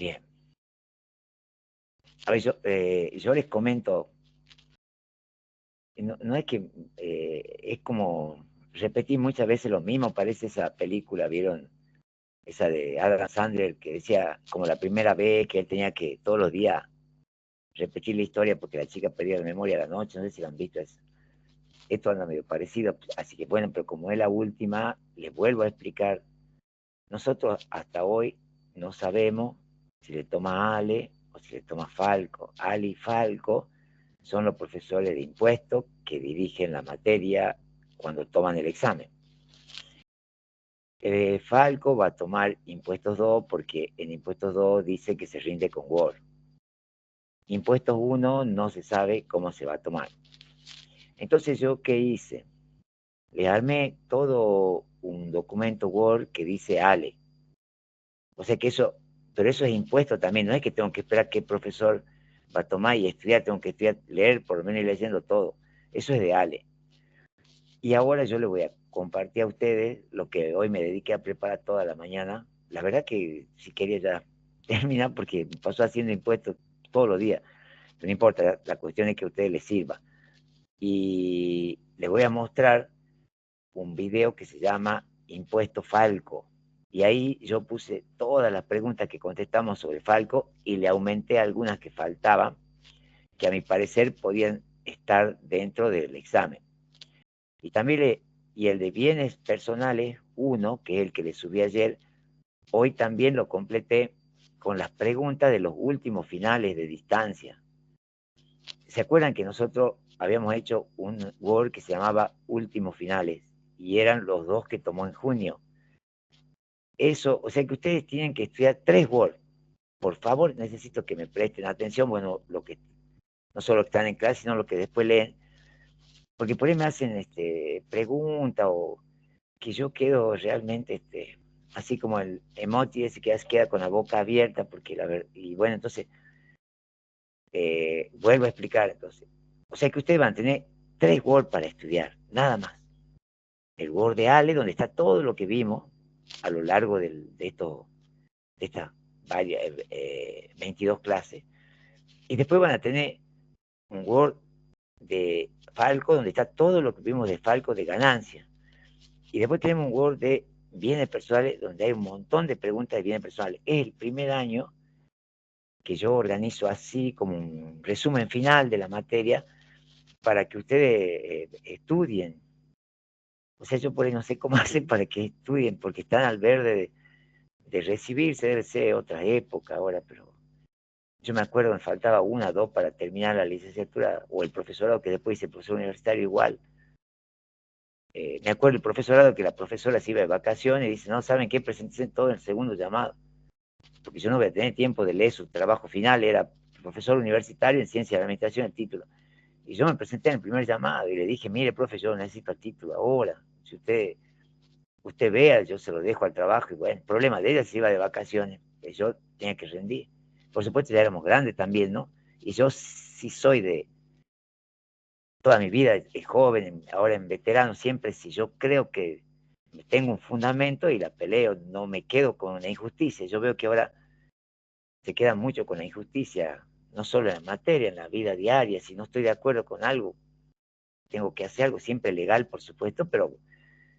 Bien. A ver, yo les comento, no es que es como repetir muchas veces lo mismo, parece esa película, ¿vieron? Esa de Adam Sandler que decía como la primera vez que él tenía que todos los días repetir la historia porque la chica perdía la memoria a la noche, no sé si lo han visto. Esto anda medio parecido, así que bueno, pero como es la última, les vuelvo a explicar. Nosotros hasta hoy no sabemos si le toma Ale o si le toma Falco. Ale y Falco son los profesores de impuestos que dirigen la materia cuando toman el examen. Falco va a tomar impuestos 2 porque en impuestos 2 dice que se rinde con Word. Impuestos 1 no se sabe cómo se va a tomar. Entonces yo, ¿qué hice? Le armé todo un documento Word que dice Ale. O sea que eso, pero eso es impuesto también, no es que tengo que esperar que el profesor va a tomar y estudiar, tengo que estudiar, leer, por lo menos ir leyendo todo. Eso es de Ale. Y ahora yo le voy a compartir a ustedes lo que hoy me dediqué a preparar toda la mañana. La verdad que si quería ya terminar porque me pasó haciendo impuestos todos los días. Pero no importa, la cuestión es que a ustedes les sirva. Y les voy a mostrar un video que se llama Impuesto Falco. Y ahí yo puse todas las preguntas que contestamos sobre Falco y le aumenté algunas que faltaban, que a mi parecer podían estar dentro del examen. Y también y el de bienes personales, uno, que es el que le subí ayer, hoy también lo completé con las preguntas de los últimos finales de distancia. ¿Se acuerdan que nosotros habíamos hecho un Word que se llamaba Últimos Finales? Y eran los dos que tomó en junio. Eso, o sea que ustedes tienen que estudiar 3 Word. Por favor, necesito que me presten atención, bueno, lo que no solo están en clase, sino lo que después leen, porque por ahí me hacen preguntas o que yo quedo realmente así como el emoji ese que queda con la boca abierta, porque y bueno, entonces vuelvo a explicar entonces. O sea que ustedes van a tener 3 Word para estudiar, nada más. El Word de Ale, donde está todo lo que vimos a lo largo de estas varias, 22 clases. Y después van a tener un Word de Falco, donde está todo lo que vimos de Falco de ganancia. Y después tenemos un Word de bienes personales, donde hay un montón de preguntas de bienes personales. Es el primer año que yo organizo así como un resumen final de la materia para que ustedes estudien. O sea, yo por ahí no sé cómo hacen para que estudien, porque están al verde de recibirse, debe ser otra época ahora, pero yo me acuerdo, me faltaba 1 o 2 para terminar la licenciatura, o el profesorado, que después hice profesor universitario igual. Me acuerdo el profesorado que la profesora se iba de vacaciones y dice, no, ¿saben qué? Presenté todo en el segundo llamado, porque yo no voy a tener tiempo de leer su trabajo final, era profesor universitario en ciencia de la administración, el título. Y yo me presenté en el primer llamado y le dije, mire, profe, yo necesito el título ahora. Si usted vea, yo se lo dejo al trabajo. Y bueno, el problema de ella se iba de vacaciones, que yo tenía que rendir. Por supuesto, ya éramos grandes también, ¿no? Y yo sí soy de toda mi vida, de joven, ahora en veterano, siempre si yo creo que tengo un fundamento y la peleo, no me quedo con la injusticia. Yo veo que ahora se queda mucho con la injusticia, no solo en la materia, en la vida diaria. Si no estoy de acuerdo con algo, tengo que hacer algo siempre legal, por supuesto, pero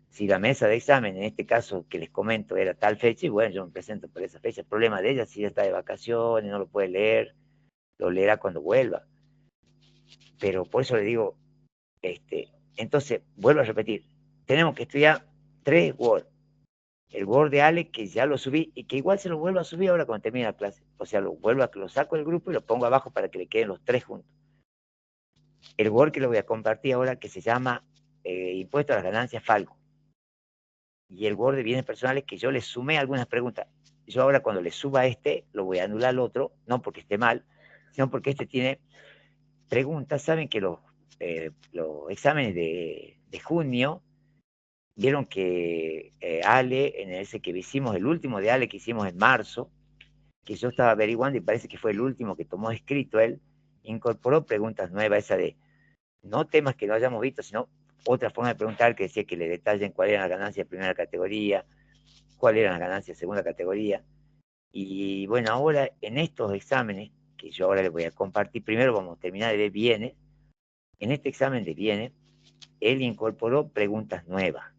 si la mesa de examen, en este caso que les comento, era tal fecha, y bueno, yo me presento por esa fecha. El problema de ella, si ella está de vacaciones, no lo puede leer, lo leerá cuando vuelva. Pero por eso le digo, entonces, vuelvo a repetir, tenemos que estudiar 3 Word. El Word de Ale, que ya lo subí, y que igual se lo vuelvo a subir ahora cuando termine la clase. O sea, lo saco del grupo y lo pongo abajo para que le queden los 3 juntos. El Word que lo voy a compartir ahora, que se llama Impuesto a las Ganancias Falco. Y el Word de bienes personales, que yo le sumé algunas preguntas. Yo ahora cuando le suba lo voy a anular al otro, no porque esté mal, sino porque tiene preguntas. Saben que los exámenes de junio, vieron que Ale, en ese que hicimos, el último de Ale que hicimos en marzo, que yo estaba averiguando y parece que fue el último que tomó escrito él, incorporó preguntas nuevas, esa de no temas que no hayamos visto, sino otra forma de preguntar, que decía que le detallen cuál eran las ganancias de primera categoría, cuál eran las ganancias de segunda categoría. Y bueno, ahora en estos exámenes, que yo ahora les voy a compartir, primero vamos a terminar de ver bienes. En este examen de bienes, él incorporó preguntas nuevas.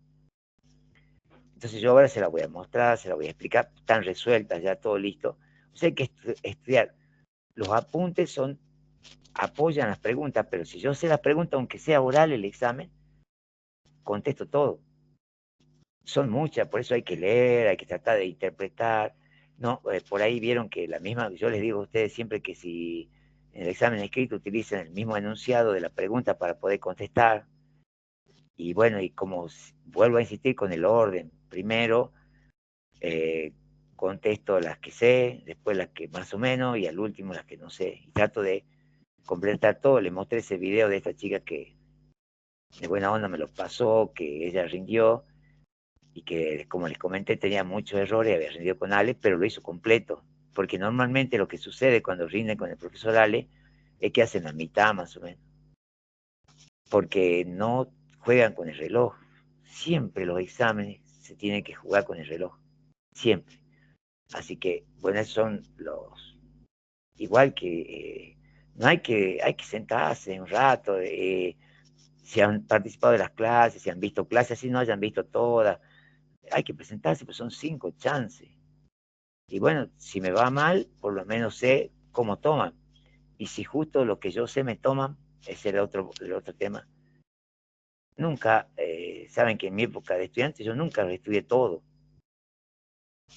Entonces yo ahora se las voy a mostrar, se las voy a explicar, están resueltas, ya todo listo. O sea, hay que estudiar. Los apuntes apoyan las preguntas, pero si yo sé las preguntas, aunque sea oral el examen, contesto todo. Son muchas, por eso hay que leer, hay que tratar de interpretar. No, por ahí vieron que la misma, yo les digo a ustedes siempre que si en el examen escrito utilicen el mismo enunciado de la pregunta para poder contestar. Y bueno, y como vuelvo a insistir con el orden, primero eh, contesto las que sé, después las que más o menos, y al último las que no sé. Y trato de completar todo. Le mostré ese video de esta chica que de buena onda me lo pasó, que ella rindió, y que, como les comenté, tenía muchos errores, había rendido con Ale, pero lo hizo completo. Porque normalmente lo que sucede cuando rinden con el profesor Ale es que hacen la mitad más o menos. Porque no juegan con el reloj. Siempre los exámenes se tienen que jugar con el reloj. Siempre. Así que, bueno, esos son los... Igual que no hay que sentarse un rato, si han participado de las clases, si han visto clases, si no hayan visto todas, hay que presentarse, pues son 5 chances. Y bueno, si me va mal, por lo menos sé cómo toman. Y si justo lo que yo sé me toman, ese es el otro tema. Nunca, saben que en mi época de estudiante yo nunca lo estudié todo,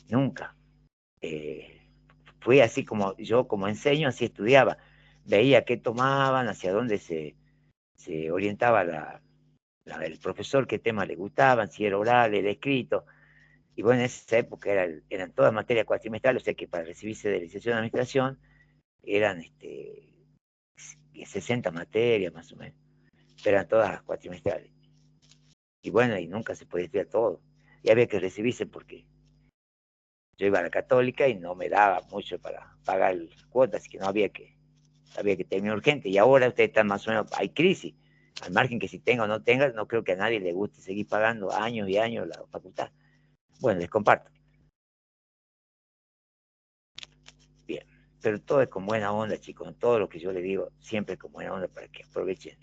nunca. Eh, Fue así como yo, como enseño, así estudiaba. Veía qué tomaban, hacia dónde se orientaba el profesor, qué temas le gustaban, si era oral, era escrito. Y bueno, en esa época eran todas materias cuatrimestrales, o sea que para recibirse de licenciatura en administración eran 60 materias más o menos, pero eran todas cuatrimestrales. Y bueno, y nunca se podía estudiar todo. Y había que recibirse porque yo iba a la católica y no me daba mucho para pagar las cuotas, así que no había que terminar urgente. Y ahora ustedes están más o menos, hay crisis. Al margen que si tenga o no tenga, no creo que a nadie le guste seguir pagando años y años la facultad. Bueno, les comparto. Bien, pero todo es con buena onda, chicos. Todo lo que yo les digo, siempre con buena onda para que aprovechen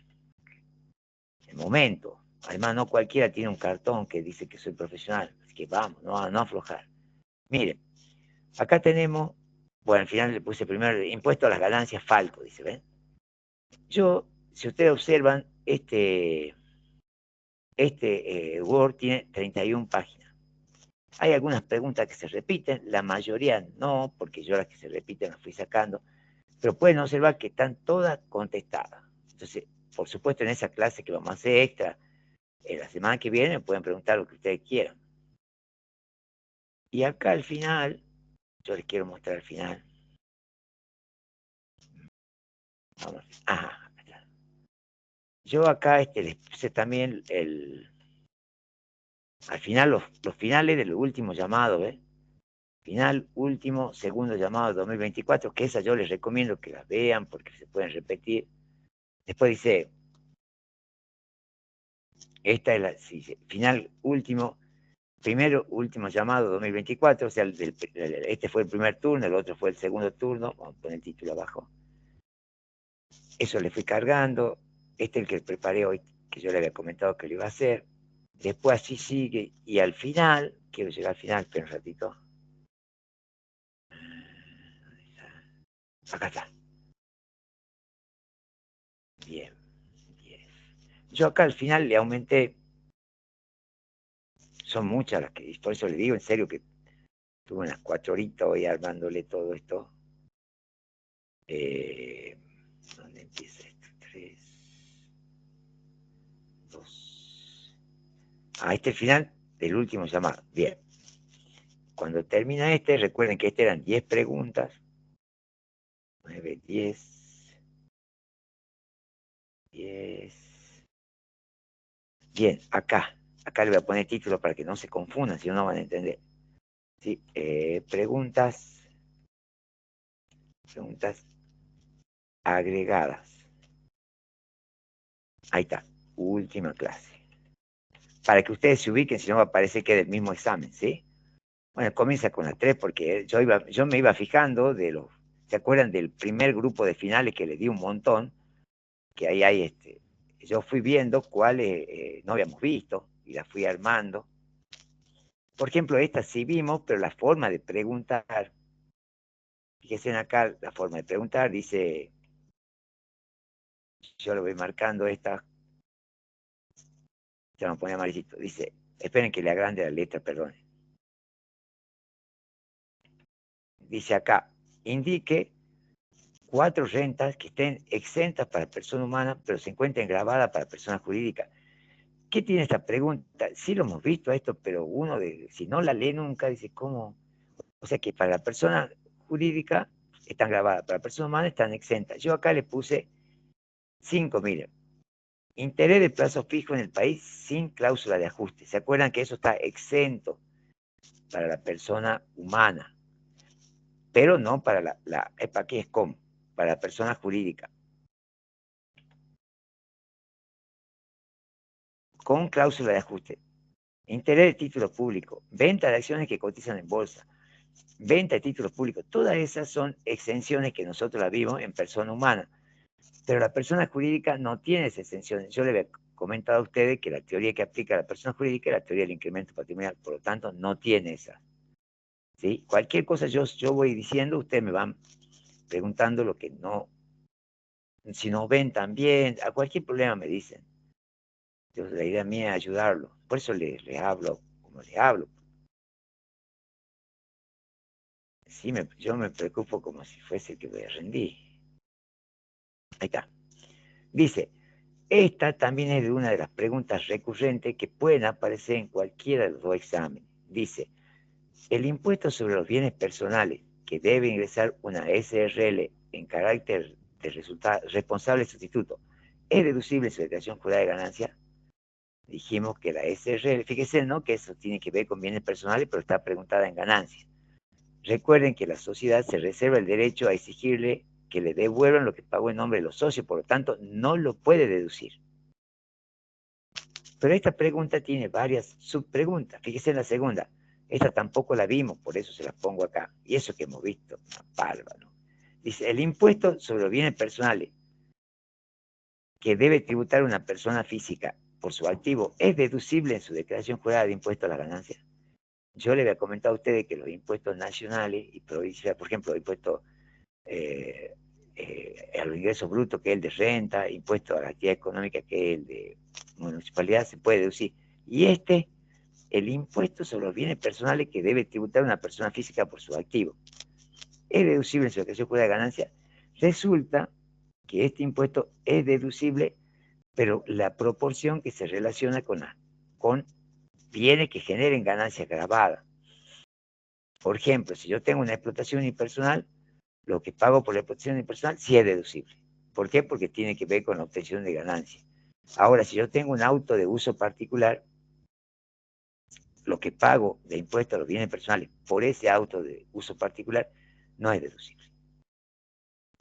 el momento. Además, no cualquiera tiene un cartón que dice que soy profesional. Así que vamos, no aflojar. Miren, acá tenemos, bueno, al final le puse primero impuesto a las ganancias Falco, dice, ¿ven? Yo, si ustedes observan, Word tiene 31 páginas. Hay algunas preguntas que se repiten, la mayoría no, porque yo las que se repiten las fui sacando, pero pueden observar que están todas contestadas. Entonces, por supuesto, en esa clase que vamos a hacer extra, la semana que viene me pueden preguntar lo que ustedes quieran. Y acá al final, yo les quiero mostrar al final. Vamos, ajá, acá está. Yo acá les puse también al final los finales del último llamado, ¿ves? Final, último, segundo llamado de 2024, que esas yo les recomiendo que las vean porque se pueden repetir. Después dice, esta es la sí, final, último, primero, último llamado 2024, o sea, este fue el primer turno, el otro fue el segundo turno, vamos a poner el título abajo. Eso le fui cargando, este es el que preparé hoy, que yo le había comentado que lo iba a hacer. Después así sigue, y al final, quiero llegar al final, pero un ratito. Acá está. Bien, bien. Yo acá al final le aumenté, son muchas las que, por eso le digo en serio que tuve unas 4 horitas hoy armándole todo esto. ¿Dónde empieza esto? 3, 2. Ah, este es el final del último llamado. Bien. Cuando termina recuerden que eran 10 preguntas. 9, 10. 10. Bien, acá le voy a poner título para que no se confundan, si no, no van a entender. ¿Sí? Preguntas agregadas. Ahí está, última clase. Para que ustedes se ubiquen, si no va a parecer que es del mismo examen, ¿sí? Bueno, comienza con la 3 porque yo me iba fijando de los, ¿se acuerdan del primer grupo de finales que le di un montón? Que ahí hay yo fui viendo cuáles no habíamos visto y las fui armando. Por ejemplo, esta sí vimos, pero la forma de preguntar, fíjense acá, la forma de preguntar dice, yo lo voy marcando esta, ya no pone amarillito, dice, esperen que le agrande la letra, perdón. Dice acá, indique 4 rentas que estén exentas para persona humana, pero se encuentren grabadas para persona jurídica. ¿Qué tiene esta pregunta? Sí lo hemos visto a esto, pero si no la lee nunca, dice, ¿cómo? O sea que para la persona jurídica están grabadas, para la persona humana están exentas. Yo acá le puse 5, miren. Interés de plazo fijo en el país sin cláusula de ajuste. ¿Se acuerdan que eso está exento para la persona humana? Pero no para ¿para qué es como? Para la persona jurídica. Con cláusula de ajuste. Interés de títulos públicos. Venta de acciones que cotizan en bolsa. Venta de títulos públicos. Todas esas son exenciones que nosotros las vimos en persona humana. Pero la persona jurídica no tiene esas exenciones. Yo le había comentado a ustedes que la teoría que aplica a la persona jurídica es la teoría del incremento patrimonial. Por lo tanto, no tiene esa. ¿Sí? Cualquier cosa yo voy diciendo, ustedes me van preguntando lo que no, si no ven también, a cualquier problema me dicen. Entonces, la idea mía es ayudarlo. Por eso le hablo como le hablo. Sí, yo me preocupo como si fuese que me rendí. Ahí está. Dice, esta también es de una de las preguntas recurrentes que pueden aparecer en cualquiera de los dos exámenes. Dice, el impuesto sobre los bienes personales que debe ingresar una SRL en carácter de responsable sustituto, ¿es deducible en su declaración jurada de ganancia? Dijimos que la SRL, fíjese, ¿no? Que eso tiene que ver con bienes personales, pero está preguntada en ganancias. Recuerden que la sociedad se reserva el derecho a exigirle que le devuelvan lo que pagó en nombre de los socios, por lo tanto, no lo puede deducir. Pero esta pregunta tiene varias subpreguntas. Fíjese en la segunda. Esta tampoco la vimos, por eso se la pongo acá. Y eso que hemos visto, una palma, ¿no? Dice, el impuesto sobre los bienes personales que debe tributar una persona física por su activo es deducible en su declaración jurada de impuesto a la ganancia. Yo le había comentado a ustedes que los impuestos nacionales y provinciales, por ejemplo, impuesto eh, a los ingresos brutos, que es el de renta, impuesto a la actividad económica, que es el de municipalidad, se puede deducir. Y el impuesto sobre los bienes personales que debe tributar una persona física por sus activos, es deducible en su declaración jurada de ganancia. Resulta que este impuesto es deducible, pero la proporción que se relaciona con bienes que generen ganancias grabadas. Por ejemplo, si yo tengo una explotación unipersonal, lo que pago por la explotación unipersonal sí es deducible. ¿Por qué? Porque tiene que ver con la obtención de ganancias. Ahora, si yo tengo un auto de uso particular, lo que pago de impuestos a los bienes personales por ese auto de uso particular no es deducible.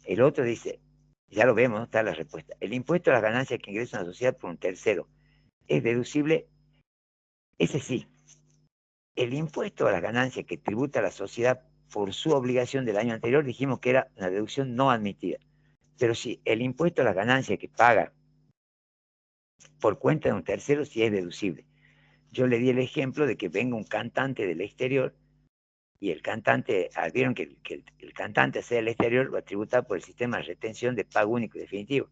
El otro dice, ya lo vemos, ¿no? Está la respuesta. El impuesto a las ganancias que ingresa a una sociedad por un tercero es deducible, ese sí. El impuesto a las ganancias que tributa la sociedad por su obligación del año anterior, dijimos que era una deducción no admitida. Pero si el impuesto a las ganancias que paga por cuenta de un tercero, sí es deducible. Yo le di el ejemplo de que venga un cantante del exterior y el cantante, vieron que el cantante sea del exterior, va a tributar por el sistema de retención de pago único y definitivo.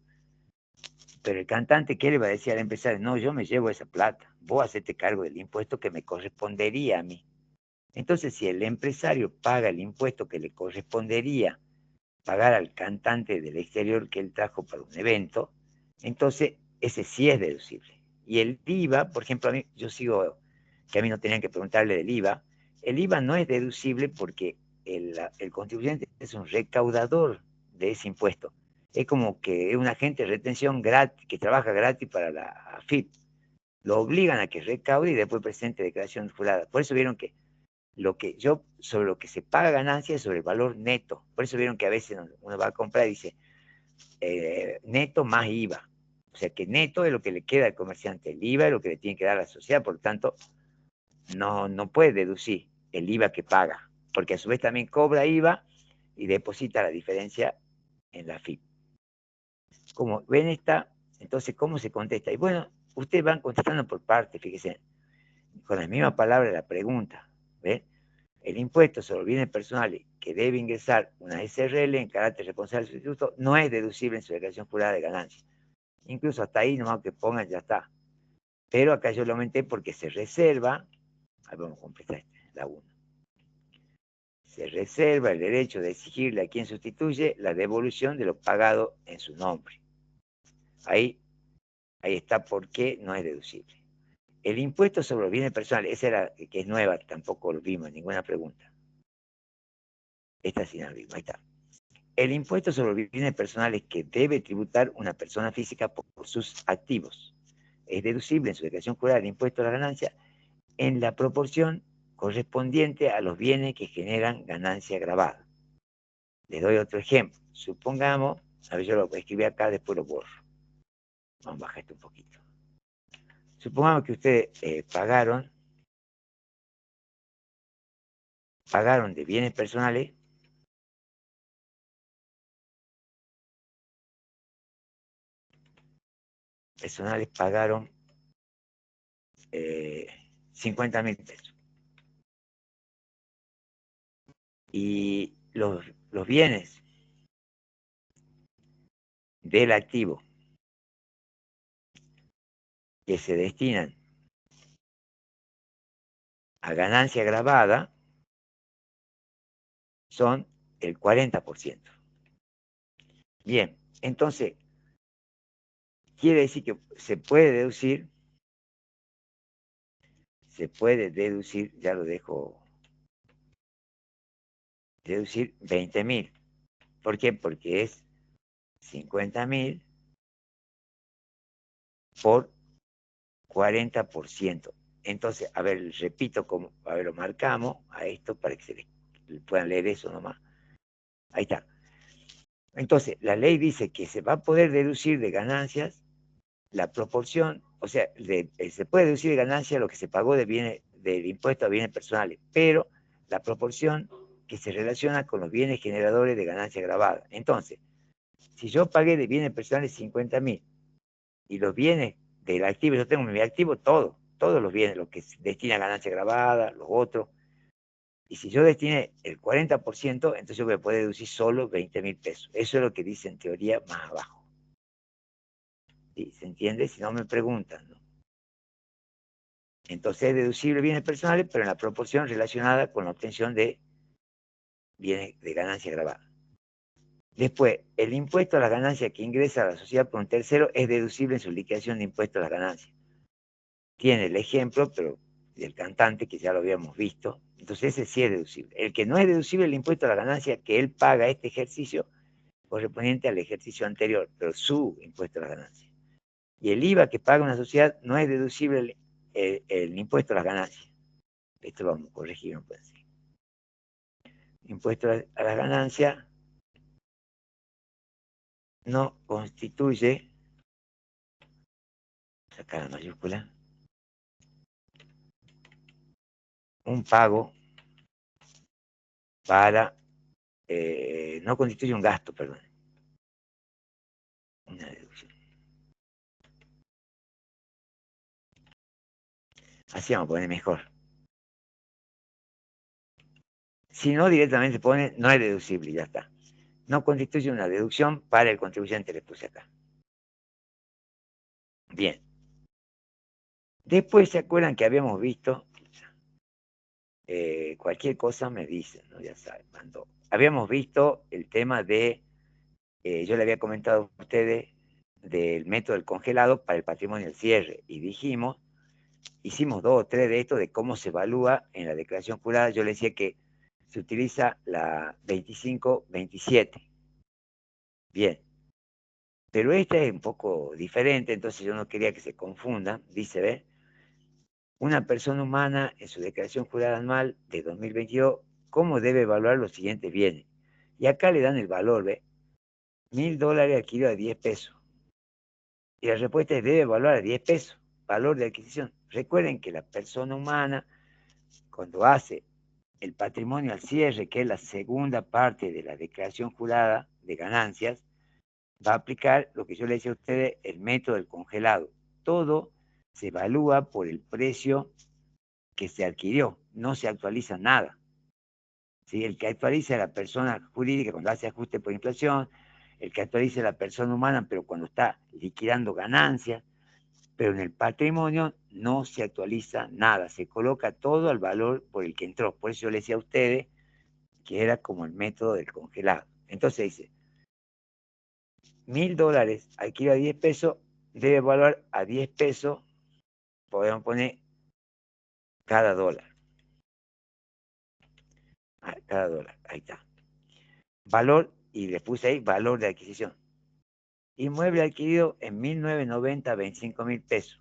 Pero el cantante, ¿qué le va a decir al empresario? No, yo me llevo esa plata, vos hacete cargo del impuesto que me correspondería a mí. Entonces, si el empresario paga el impuesto que le correspondería pagar al cantante del exterior que él trajo para un evento, entonces ese sí es deducible. Y el IVA, por ejemplo, yo sigo, que a mí no tenían que preguntarle del IVA, el IVA no es deducible porque el contribuyente es un recaudador de ese impuesto. Es como que es un agente de retención gratis, que trabaja gratis para la AFIP. Lo obligan a que recaude y después presente declaración jurada. Por eso vieron que sobre lo que se paga ganancia es sobre el valor neto. Por eso vieron que a veces uno va a comprar y dice neto más IVA. O sea que neto es lo que le queda al comerciante. El IVA es lo que le tiene que dar a la sociedad, por lo tanto, no puede deducir. el IVA que paga, porque a su vez también cobra IVA y deposita la diferencia en la FIP. Como ven entonces, ¿cómo se contesta? Y bueno, ustedes van contestando por partes, fíjense, con la misma palabra la pregunta, ¿ven? El impuesto sobre los bienes personales que debe ingresar una SRL en carácter responsable sustituto no es deducible en su declaración jurada de ganancias. Incluso hasta ahí, nomás que pongan, ya está. Pero acá yo lo aumenté porque se reserva, ahí vamos a completar la 1. Se reserva el derecho de exigirle a quien sustituye la devolución de lo pagado en su nombre. Ahí está por qué no es deducible. El impuesto sobre los bienes personales, esa era que es nueva, tampoco lo vimos, ninguna pregunta. Esta sí la vimos, ahí está. El impuesto sobre los bienes personales que debe tributar una persona física por sus activos es deducible en su declaración jurada de impuesto a la ganancia en la proporción correspondiente a los bienes que generan ganancia grabada. Les doy otro ejemplo. Supongamos, a ver, yo lo escribí acá, después lo borro. Vamos a bajar esto un poquito. Supongamos que ustedes pagaron de bienes personales pagaron 50.000 pesos. Y los bienes del activo que se destinan a ganancia grabada son el 40%. Bien, entonces, quiere decir que se puede deducir, ya lo dejo, deducir 20.000. ¿Por qué? Porque es 50.000 por 40%. Entonces, a ver, repito, a ver, lo marcamos a esto para que se puedan leer eso nomás. Ahí está. Entonces, la ley dice que se va a poder deducir de ganancias la proporción, o sea, se puede deducir de ganancias lo que se pagó del impuesto a bienes personales, pero la proporción que se relaciona con los bienes generadores de ganancia grabada. Entonces, si yo pagué de bienes personales 50.000 y los bienes del activo, yo tengo mi activo todos los bienes, los que se destina a ganancia grabada, los otros, y si yo destiné el 40%, entonces yo voy a poder deducir solo 20.000 pesos. Eso es lo que dice en teoría más abajo. ¿Sí? ¿Se entiende? Si no me preguntan, ¿no? Entonces es deducible bienes personales, pero en la proporción relacionada con la obtención de bienes de ganancia grabada. Después, el impuesto a las ganancias que ingresa a la sociedad por un tercero es deducible en su liquidación de impuestos a las ganancias. Tiene el ejemplo, pero del cantante, que ya lo habíamos visto. Entonces ese sí es deducible. El que no es deducible es el impuesto a la ganancia que él paga este ejercicio correspondiente al ejercicio anterior, pero su impuesto a la ganancia. Y el IVA que paga una sociedad no es deducible el impuesto a las ganancias. Esto lo vamos a corregir, no puede ser. Impuesto a las ganancias no constituye, sacar la mayúscula, un pago para, no constituye un gasto, perdón, una deducción. Así vamos a poner mejor. Si no, directamente pone no es deducible y ya está. No constituye una deducción para el contribuyente, le puse acá. Bien. Después, ¿se acuerdan que habíamos visto? Cualquier cosa me dicen, ¿no? Ya saben, mandó. Habíamos visto el tema de, yo le había comentado a ustedes, del método del congelado para el patrimonio del cierre, y dijimos, hicimos 2 o 3 de estos de cómo se evalúa en la declaración jurada. Yo le decía que se utiliza la 25-27. Bien. Pero esta es un poco diferente, entonces yo no quería que se confundan. Dice, ¿ve? Una persona humana en su declaración jurada anual de 2022, ¿cómo debe evaluar los siguientes bienes? Y acá le dan el valor, ¿ve? $1.000 adquirido a 10 pesos. Y la respuesta es debe evaluar a 10 pesos, valor de adquisición. Recuerden que la persona humana, cuando hace el patrimonio al cierre, que es la segunda parte de la declaración jurada de ganancias, va a aplicar lo que yo le decía a ustedes, el método del congelado. Todo se evalúa por el precio que se adquirió, no se actualiza nada. ¿Sí? El que actualiza es la persona jurídica cuando hace ajuste por inflación, el que actualiza es la persona humana, pero cuando está liquidando ganancias, pero en el patrimonio no se actualiza nada, se coloca todo al valor por el que entró. Por eso yo le decía a ustedes que era como el método del congelado. Entonces dice, $1.000, adquiero a 10 pesos, debe evaluar a 10 pesos, podemos poner cada dólar. Cada dólar, ahí está. Valor, y le puse ahí valor de adquisición. Inmueble adquirido en 1990, 25.000 pesos.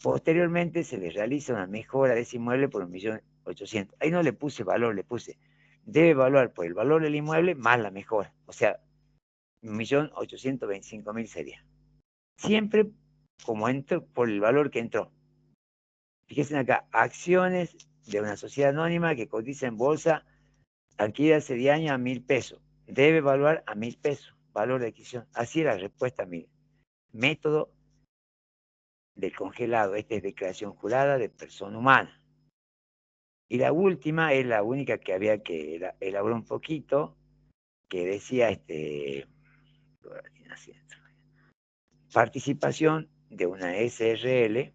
Posteriormente se le realiza una mejora de ese inmueble por 1.800.000. Ahí no le puse valor, le puse debe evaluar por el valor del inmueble más la mejora. O sea, 1.825.000 sería. Siempre como entró, por el valor que entró. Fíjense acá, acciones de una sociedad anónima que cotiza en bolsa, adquirida hace 10 años a 1.000 pesos. Debe evaluar a 1.000 pesos, valor de adquisición. Así es la respuesta, mire. Método del congelado. Esta es declaración jurada de persona humana. Y la última es la única que había que elaborar un poquito, que decía, participación de una SRL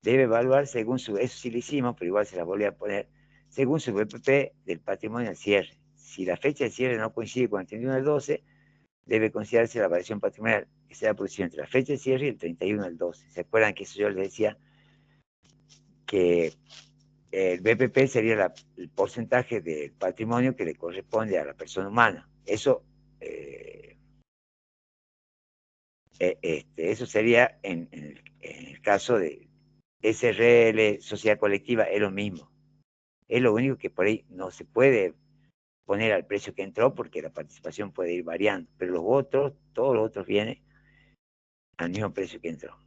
debe evaluar según su, eso sí lo hicimos, pero igual se la volví a poner, según su BPP del patrimonio al cierre. Si la fecha de cierre no coincide con el 31 del 12, debe considerarse la variación patrimonial, que sea producido entre la fecha de cierre y el 31 del 12. ¿Se acuerdan que eso yo les decía? Que el BPP sería el porcentaje del patrimonio que le corresponde a la persona humana. Eso, eso sería en el caso de SRL, sociedad colectiva, es lo mismo. Es lo único que por ahí no se puede poner al precio que entró porque la participación puede ir variando, pero los otros, todos los otros vienen al mismo precio que entró.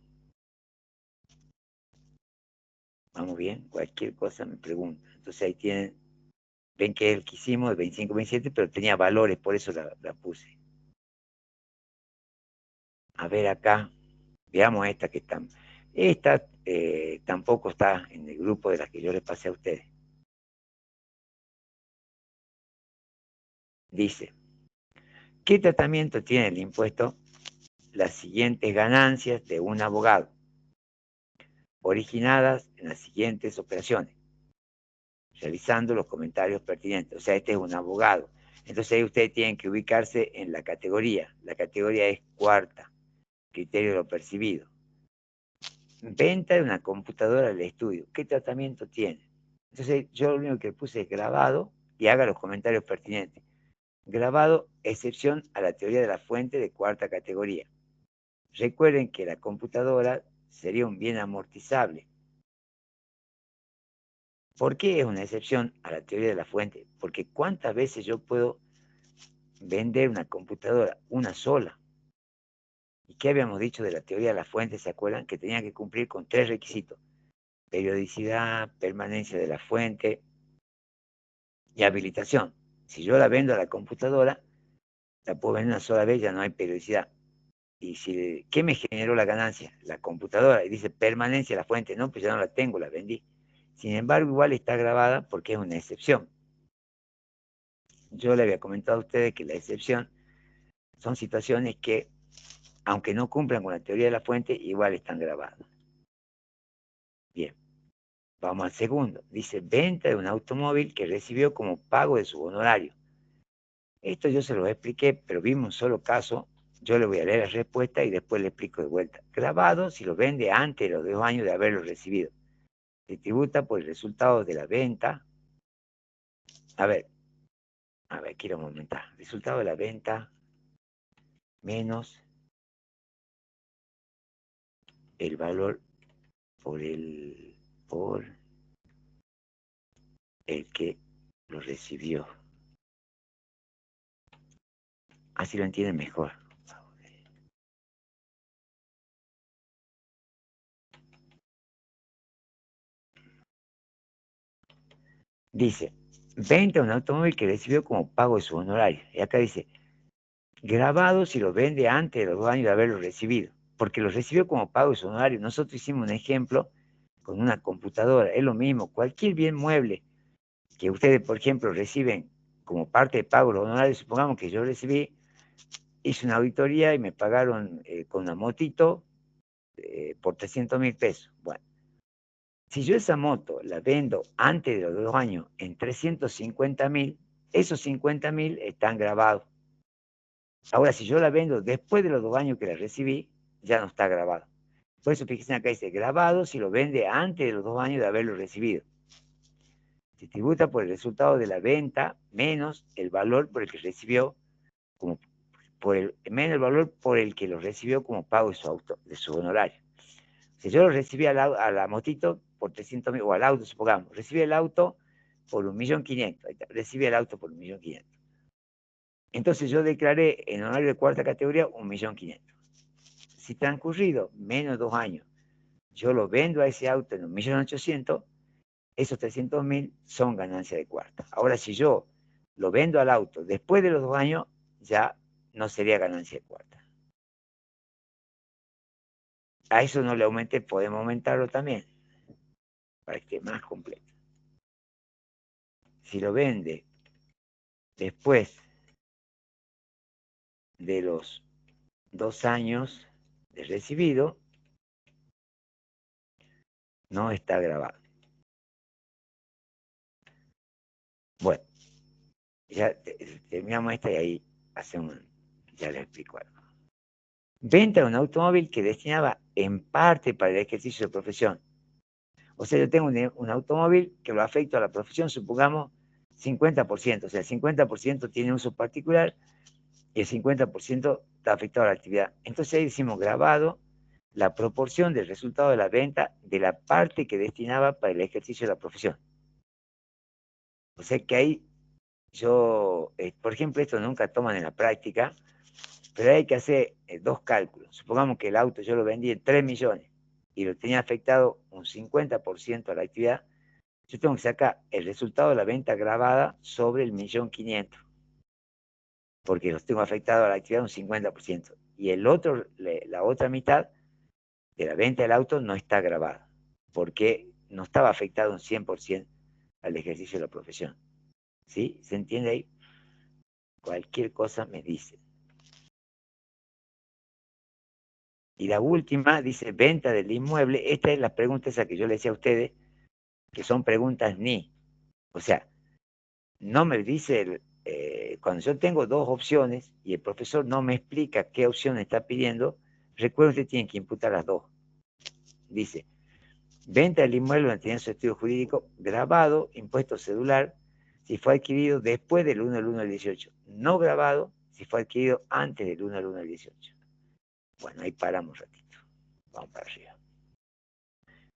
Vamos bien, cualquier cosa me pregunta. Entonces ahí tienen, ven que es el que hicimos de 25, 27, pero tenía valores, por eso la puse. A ver acá, veamos esta que está. Esta tampoco está en el grupo de las que yo les pasé a ustedes. Dice, ¿qué tratamiento tiene el impuesto? Las siguientes ganancias de un abogado, originadas en las siguientes operaciones, realizando los comentarios pertinentes. O sea, este es un abogado. Entonces ahí ustedes tienen que ubicarse en la categoría. La categoría es cuarta, criterio de lo percibido. Venta de una computadora al estudio. ¿Qué tratamiento tiene? Entonces yo lo único que puse es grabado y haga los comentarios pertinentes. Grabado, excepción a la teoría de la fuente de cuarta categoría. Recuerden que la computadora sería un bien amortizable. ¿Por qué es una excepción a la teoría de la fuente? Porque ¿cuántas veces yo puedo vender una computadora? Una sola. ¿Y qué habíamos dicho de la teoría de la fuente? ¿Se acuerdan? Que tenía que cumplir con 3 requisitos. Periodicidad, permanencia de la fuente y habilitación. Si yo la vendo a la computadora, la puedo vender una sola vez, ya no hay periodicidad. Y si, ¿qué me generó la ganancia? La computadora. Y dice permanencia de la fuente. No, pues ya no la tengo, la vendí. Sin embargo, igual está grabada porque es una excepción. Yo le había comentado a ustedes que la excepción son situaciones que, aunque no cumplan con la teoría de la fuente, igual están grabadas. Bien, vamos al segundo. Dice, venta de un automóvil que recibió como pago de su honorario. Esto yo se lo expliqué, pero vimos un solo caso. Yo le voy a leer la respuesta y después le explico de vuelta. Grabado si lo vende antes de los 2 años de haberlo recibido. Se tributa por el resultado de la venta. A ver, quiero aumentar. Resultado de la venta menos el valor por el que lo recibió. Así lo entienden mejor. Dice, venta un automóvil que recibió como pago de su honorario. Y acá dice, grabado si lo vende antes de los 2 años de haberlo recibido, porque lo recibió como pago de su honorario. Nosotros hicimos un ejemplo con una computadora, es lo mismo, cualquier bien mueble que ustedes, por ejemplo, reciben como parte de pago de los honorarios, supongamos que yo recibí, hice una auditoría y me pagaron con una motito por 300.000 pesos. Bueno, si yo esa moto la vendo antes de los 2 años en 350.000, esos 50.000 están grabados. Ahora, si yo la vendo después de los 2 años que la recibí, ya no está grabado. Por eso, fíjense acá dice, grabado si lo vende antes de los 2 años de haberlo recibido. Se tributa por el resultado de la venta menos el valor por el que recibió, como menos el valor por el que lo recibió como pago de su honorario. Si yo lo recibí a la motito por 300.000, o al auto, supongamos, recibí el auto por 1.500.000, recibí el auto por 1.500.000. Entonces yo declaré en honorario de cuarta categoría 1.500.000. Si transcurrido menos de 2 años, yo lo vendo a ese auto en 1.800.000, esos 300.000 son ganancia de cuarta. Ahora, si yo lo vendo al auto después de los 2 años, ya no sería ganancia de cuarta. A eso no le aumente, podemos aumentarlo también, para que esté más completo. Si lo vende después de los 2 años de recibido, no está grabado. Bueno, ya terminamos esta y ahí hacemos, ya les explico algo. Venta de un automóvil que destinaba en parte para el ejercicio de profesión. O sea, yo tengo un automóvil que lo afecto a la profesión, supongamos 50%, o sea, el 50% tiene uso particular y el 50% está afectado a la actividad. Entonces ahí decimos grabado la proporción del resultado de la venta de la parte que destinaba para el ejercicio de la profesión. O sea que ahí yo, por ejemplo, esto nunca toman en la práctica, pero hay que hacer 2 cálculos. Supongamos que el auto yo lo vendí en 3 millones y lo tenía afectado un 50% a la actividad. Yo tengo que sacar el resultado de la venta grabada sobre el 1.500.000, porque los tengo afectado a la actividad un 50%. Y el otro, la otra mitad de la venta del auto no está grabada, porque no estaba afectado un 100% al ejercicio de la profesión. ¿Sí? ¿Se entiende ahí? Cualquier cosa me dice. Y la última dice venta del inmueble. Esta es la pregunta esa que yo le decía a ustedes, que son preguntas ni. O sea, no me dice, cuando yo tengo 2 opciones y el profesor no me explica qué opción está pidiendo, recuerden que tienen que imputar las 2. Dice, venta del inmueble donde tiene su estudio jurídico grabado, impuesto cedular, si fue adquirido después del 1 del 1 del 18. No grabado, si fue adquirido antes del 1 del 1 del 18. Bueno, ahí paramos un ratito. Vamos para arriba.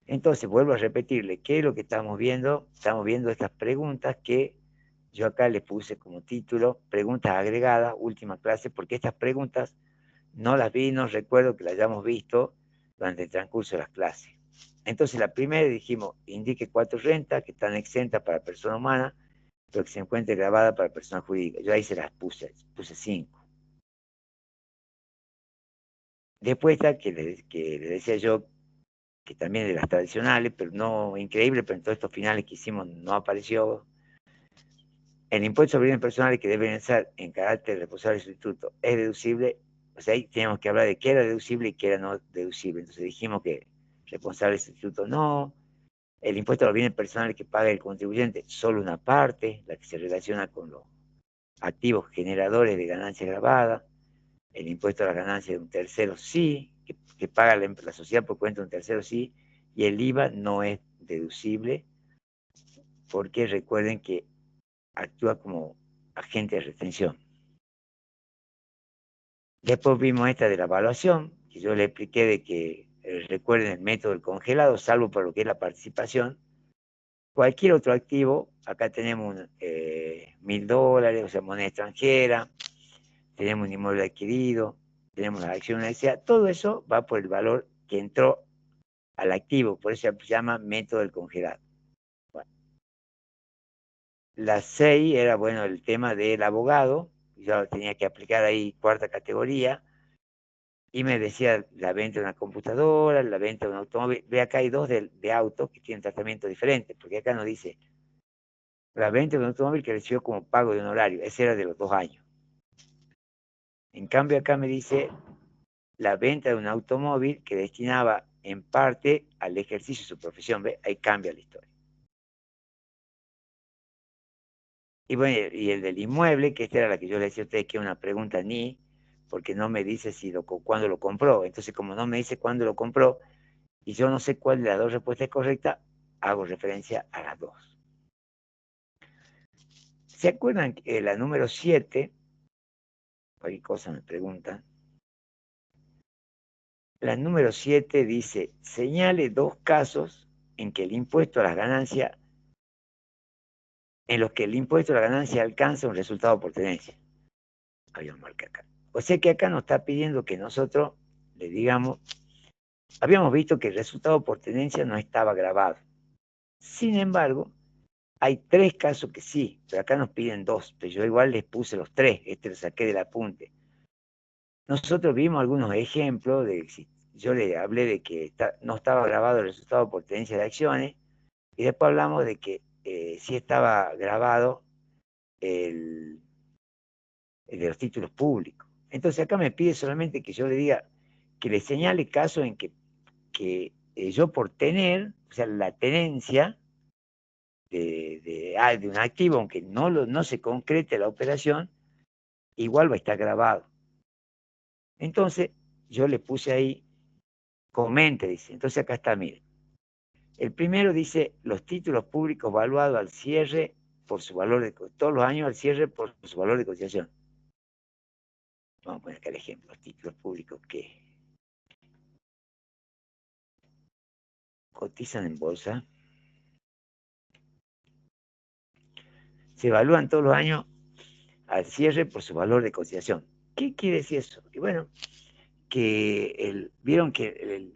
Entonces, vuelvo a repetirle, ¿qué es lo que estamos viendo? Estamos viendo estas preguntas que yo acá le puse como título, preguntas agregadas, última clase, porque estas preguntas no las vi, no recuerdo que las hayamos visto durante el transcurso de las clases. Entonces, la primera dijimos, indique 4 rentas que están exentas para persona humana, pero que se encuentre grabada para persona jurídica. Yo ahí se las puse 5. Después está que le decía yo, que también de las tradicionales, pero no increíble, pero en todos estos finales que hicimos no apareció. El impuesto sobre bienes personales que deben ser en carácter responsable del instituto es deducible. O sea, ahí teníamos que hablar de qué era deducible y qué era no deducible. Entonces dijimos que responsable del instituto no. El impuesto a los bienes personales que paga el contribuyente, solo una parte, la que se relaciona con los activos generadores de ganancia grabada. El impuesto a las ganancias de un tercero sí, que paga la sociedad por cuenta de un tercero sí, y el IVA no es deducible, porque recuerden que actúa como agente de retención. Después vimos esta de la evaluación, que yo le expliqué de que recuerden el método del congelado, salvo por lo que es la participación. Cualquier otro activo, acá tenemos $1.000, o sea, moneda extranjera, tenemos un inmueble adquirido, tenemos las acciones, todo eso va por el valor que entró al activo, por eso se llama método del congelado. Bueno, La 6 era, bueno, el tema del abogado, yo tenía que aplicar ahí cuarta categoría, y me decía la venta de una computadora, la venta de un automóvil. Ve, acá hay dos de autos que tienen tratamiento diferente, porque acá no dice la venta de un automóvil que recibió como pago de un horario, ese era de los 2 años. En cambio acá me dice la venta de un automóvil que destinaba en parte al ejercicio de su profesión. ¿Ve? Ahí cambia la historia. Y bueno, y el del inmueble, que esta era la que yo le decía a ustedes que es una pregunta ni, porque no me dice cuándo lo compró. Entonces, como no me dice cuándo lo compró, y yo no sé cuál de las dos respuestas es correcta, hago referencia a las dos. ¿Se acuerdan que la número 7, cualquier cosa me preguntan, la número 7 dice, señale 2 casos en que el impuesto a las ganancias, en los que el impuesto a la ganancia alcanza un resultado por tenencia? Habíamos marcado acá. O sea que acá nos está pidiendo que nosotros le digamos, habíamos visto que el resultado por tenencia no estaba grabado. Sin embargo, hay 3 casos que sí, pero acá nos piden 2, pero yo igual les puse los 3, lo saqué del apunte. Nosotros vimos algunos ejemplos yo le hablé de que no estaba grabado el resultado por tenencia de acciones, y después hablamos de que sí estaba grabado el de los títulos públicos. Entonces acá me pide solamente que yo le diga, que le señale casos en que yo por tener, o sea, la tenencia de un activo, aunque no se concrete la operación, igual va a estar grabado. Entonces, yo le puse ahí, comente, dice. Entonces acá está, mire. El primero dice, los títulos públicos valuados al cierre por su valor de, todos los años al cierre por su valor de cotización. Vamos a poner acá el ejemplo, los títulos públicos que cotizan en bolsa, se evalúan todos los años al cierre por su valor de cotización. ¿Qué quiere decir eso? Y bueno, que vieron que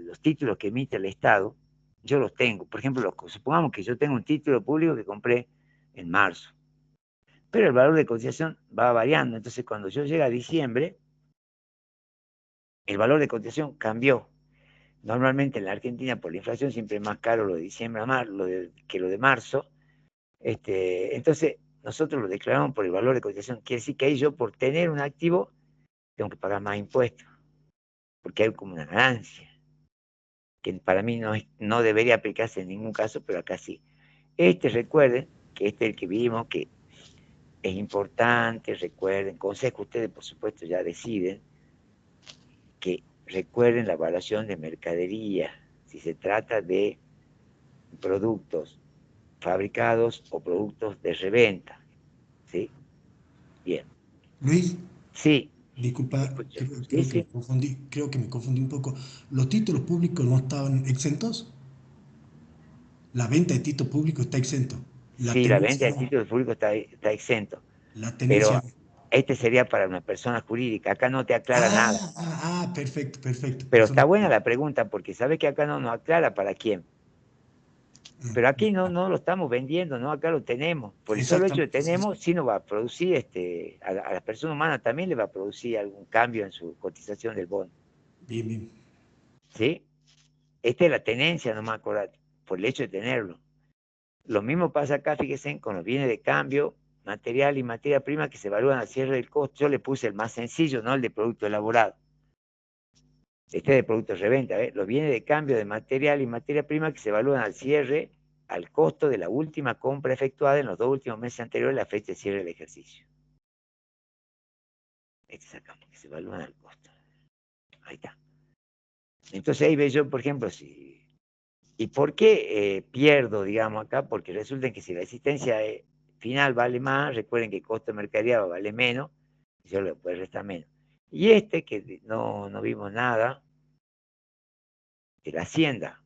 los títulos que emite el Estado, yo los tengo. Por ejemplo, supongamos que yo tengo un título público que compré en marzo, pero el valor de cotización va variando. Entonces, cuando yo llegue a diciembre, el valor de cotización cambió. Normalmente en la Argentina, por la inflación, siempre es más caro lo de diciembre a marzo que lo de marzo. Entonces, nosotros lo declaramos por el valor de cotización. Quiere decir que ahí yo, por tener un activo, tengo que pagar más impuestos, porque hay como una ganancia, que para mí no debería aplicarse en ningún caso, pero acá sí. Recuerden que es el que vimos, que es importante, recuerden, consejo, ustedes por supuesto ya deciden, que recuerden la evaluación de mercadería, si se trata de productos fabricados o productos de reventa, ¿sí? Bien. Luis, Sí, disculpa, escucho. Sí, creo que sí. me confundí un poco. ¿Los títulos públicos no estaban exentos? La venta de títulos públicos está exento. La Sí, la venta tenencia de no. títulos públicos está exento, La tenencia pero no. sería para una persona jurídica, acá no te aclara nada. Perfecto, perfecto. Pero Persona. está buena la pregunta, porque sabe que acá no nos aclara para quién. Pero aquí no lo estamos vendiendo, ¿no? Acá lo tenemos. Por el solo hecho de Exactamente, sí, sí. tenemos, sí nos va a producir, a la persona humana también le va a producir algún cambio en su cotización del bono. Bien, bien. ¿Sí? Esta es la tenencia, nomás acordate, por el hecho de tenerlo. Lo mismo pasa acá, fíjense, con los bienes de cambio, material y materia prima que se evalúan al cierre del costo. Yo le puse el más sencillo, no el de producto elaborado. Este es de producto de reventa, ¿ves? Los bienes de cambio de material y materia prima que se evalúan al cierre, al costo de la última compra efectuada en los 2 últimos meses anteriores a la fecha de cierre del ejercicio. Sacamos, que se evalúan al costo. Ahí está. Entonces ahí veo yo, por ejemplo, si... ¿Y por qué pierdo, digamos, acá? Porque resulta que si la existencia final vale más, recuerden que el costo de mercadería vale menos, yo le puedo restar menos. Y que no vimos nada, de la hacienda.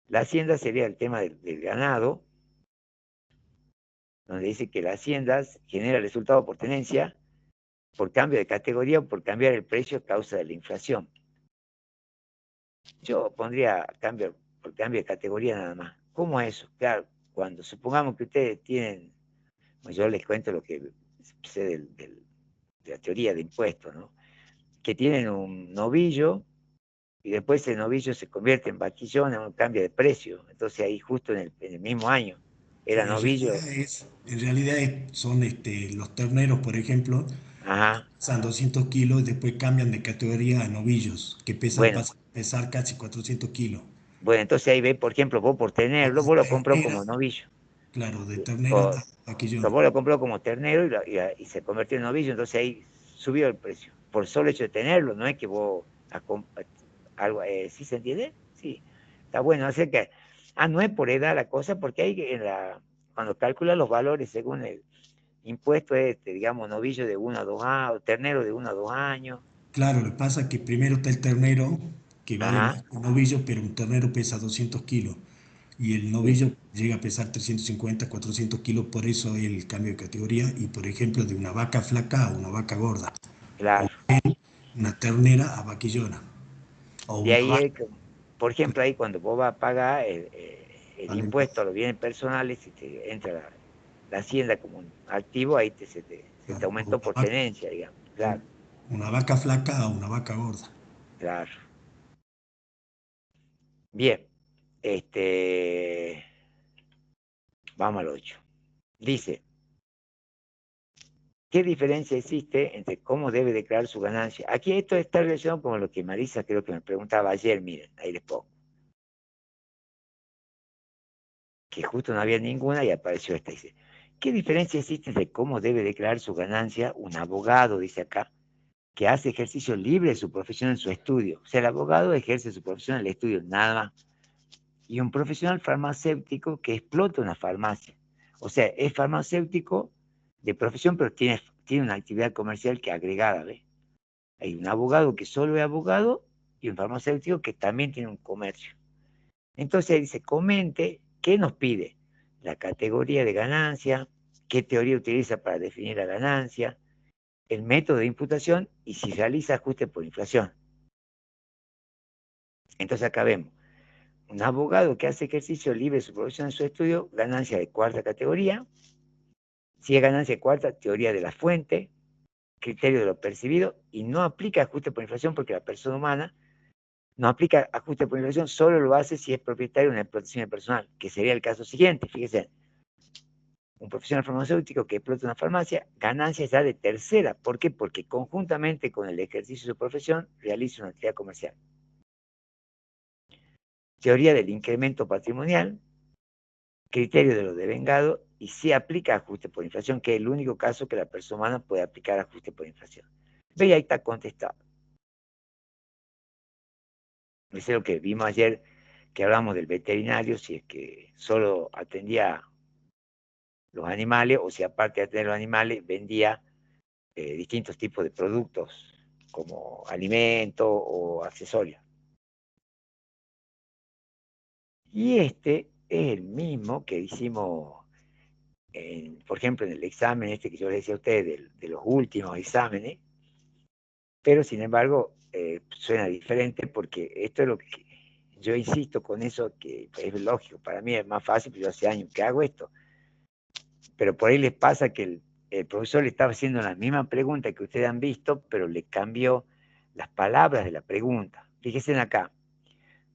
La hacienda sería el tema del ganado, donde dice que la hacienda genera resultado por tenencia, por cambio de categoría o por cambiar el precio a causa de la inflación. Yo pondría por cambio de categoría nada más. ¿Cómo es eso? Claro, cuando supongamos que ustedes tienen, pues yo les cuento lo que sé de la teoría de impuestos, ¿no? Que tienen un novillo y después ese novillo se convierte en vaquillón, cambia de precio. Entonces ahí justo en el mismo año era novillo, En realidad son los terneros, por ejemplo, ajá, pesan 200 kilos y después cambian de categoría a novillos, que bueno, pasan a pesar casi 400 kilos. bueno, entonces ahí ve, por ejemplo, vos por O tenerlo, de vos lo compró ternera, como novillo, claro, de ¿sí? ternera O, a vaquillona. pero vos lo compró como ternero y se convirtió en novillo, entonces ahí subió el precio, por solo hecho de tenerlo, no es que vos, algo, ¿sí se entiende? Sí, está bueno, así que, no es por edad la cosa, porque hay cuando calcula los valores según el impuesto digamos, novillo de 1 a 2 años, ternero de 1 a 2 años, Claro, le pasa que primero está el ternero, que vale ajá, más que un novillo, pero un ternero pesa 200 kilos y el sí, novillo llega a pesar 350, 400 kilos, por eso el cambio de categoría y, por ejemplo, de una vaca flaca a una vaca gorda, o claro. una ternera a vaquillona, o De una ahí, vaca por ejemplo, ahí cuando vos vas a pagar el al impuesto a impuesto. los bienes personales, si te entra la hacienda como un activo, ahí se te Claro, aumentó por tenencia, digamos. Claro, una vaca flaca a una vaca gorda. claro. Bien, vamos al 8. Dice, ¿qué diferencia existe entre cómo debe declarar su ganancia? Aquí esto está relacionado con lo que Marisa creo que me preguntaba ayer, miren, ahí les pongo, que justo no había ninguna y apareció esta. Dice, ¿qué diferencia existe entre cómo debe declarar su ganancia un abogado, dice acá, que hace ejercicio libre de su profesión en su estudio? O sea, el abogado ejerce su profesión en el estudio, nada más. Y un profesional farmacéutico que explota una farmacia. O sea, es farmacéutico de profesión, pero tiene una actividad comercial que agregada, ¿ves? Hay un abogado que solo es abogado y un farmacéutico que también tiene un comercio. Entonces dice, comente qué nos pide la categoría de ganancia, qué teoría utiliza para definir la ganancia, el método de imputación y si realiza ajuste por inflación. Entonces acá vemos un abogado que hace ejercicio libre de su profesión en su estudio, ganancia de cuarta categoría. Si es ganancia de cuarta, teoría de la fuente, criterio de lo percibido, y no aplica ajuste por inflación porque la persona humana no aplica ajuste por inflación, solo lo hace si es propietario de una explotación personal, que sería el caso siguiente. Fíjese, un profesional farmacéutico que explota una farmacia, ganancia ya de tercera. ¿Por qué? Porque conjuntamente con el ejercicio de su profesión realiza una actividad comercial. Teoría del incremento patrimonial, criterio de lo devengado, y si aplica ajuste por inflación, que es el único caso que la persona humana puede aplicar ajuste por inflación. Ve, ahí está contestado. Eso es lo que vimos ayer, que hablamos del veterinario, si es que solo atendía los animales o si aparte de atender los animales vendía distintos tipos de productos como alimento o accesorios. Y este es el mismo que hicimos, por ejemplo, en el examen que yo les decía a ustedes, de los últimos exámenes, pero sin embargo suena diferente porque esto es lo que yo insisto con eso, que es lógico, para mí es más fácil, porque yo hace años que hago esto, pero por ahí les pasa que el profesor le estaba haciendo la misma pregunta que ustedes han visto, pero le cambió las palabras de la pregunta. Fíjense acá,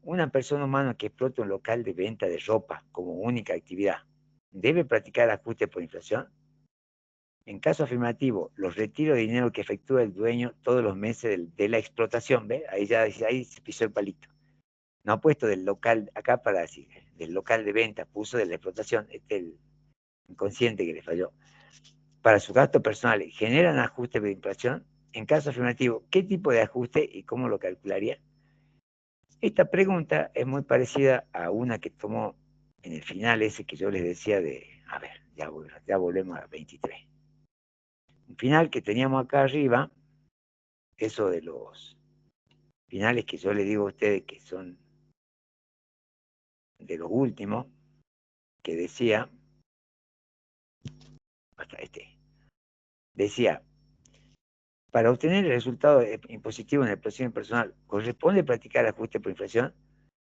una persona humana que explota un local de venta de ropa como única actividad, ¿debe practicar ajuste por inflación? En caso afirmativo, los retiros de dinero que efectúa el dueño todos los meses de la explotación, ¿ve? Ahí se pisó el palito. No ha puesto del local, acá para decir, del local de venta, puso de la explotación, este es el inconsciente que le falló. Para su gasto personal, ¿generan ajuste de inflación? En caso afirmativo, ¿qué tipo de ajuste y cómo lo calcularía? Esta pregunta es muy parecida a una que tomó en el final ese que yo les decía a ver, ya volvemos a 23. Un final que teníamos acá arriba, eso de los finales que yo les digo a ustedes que son de los últimos, que decía, hasta decía, para obtener el resultado impositivo en el procedimiento personal, ¿corresponde practicar ajuste por inflación?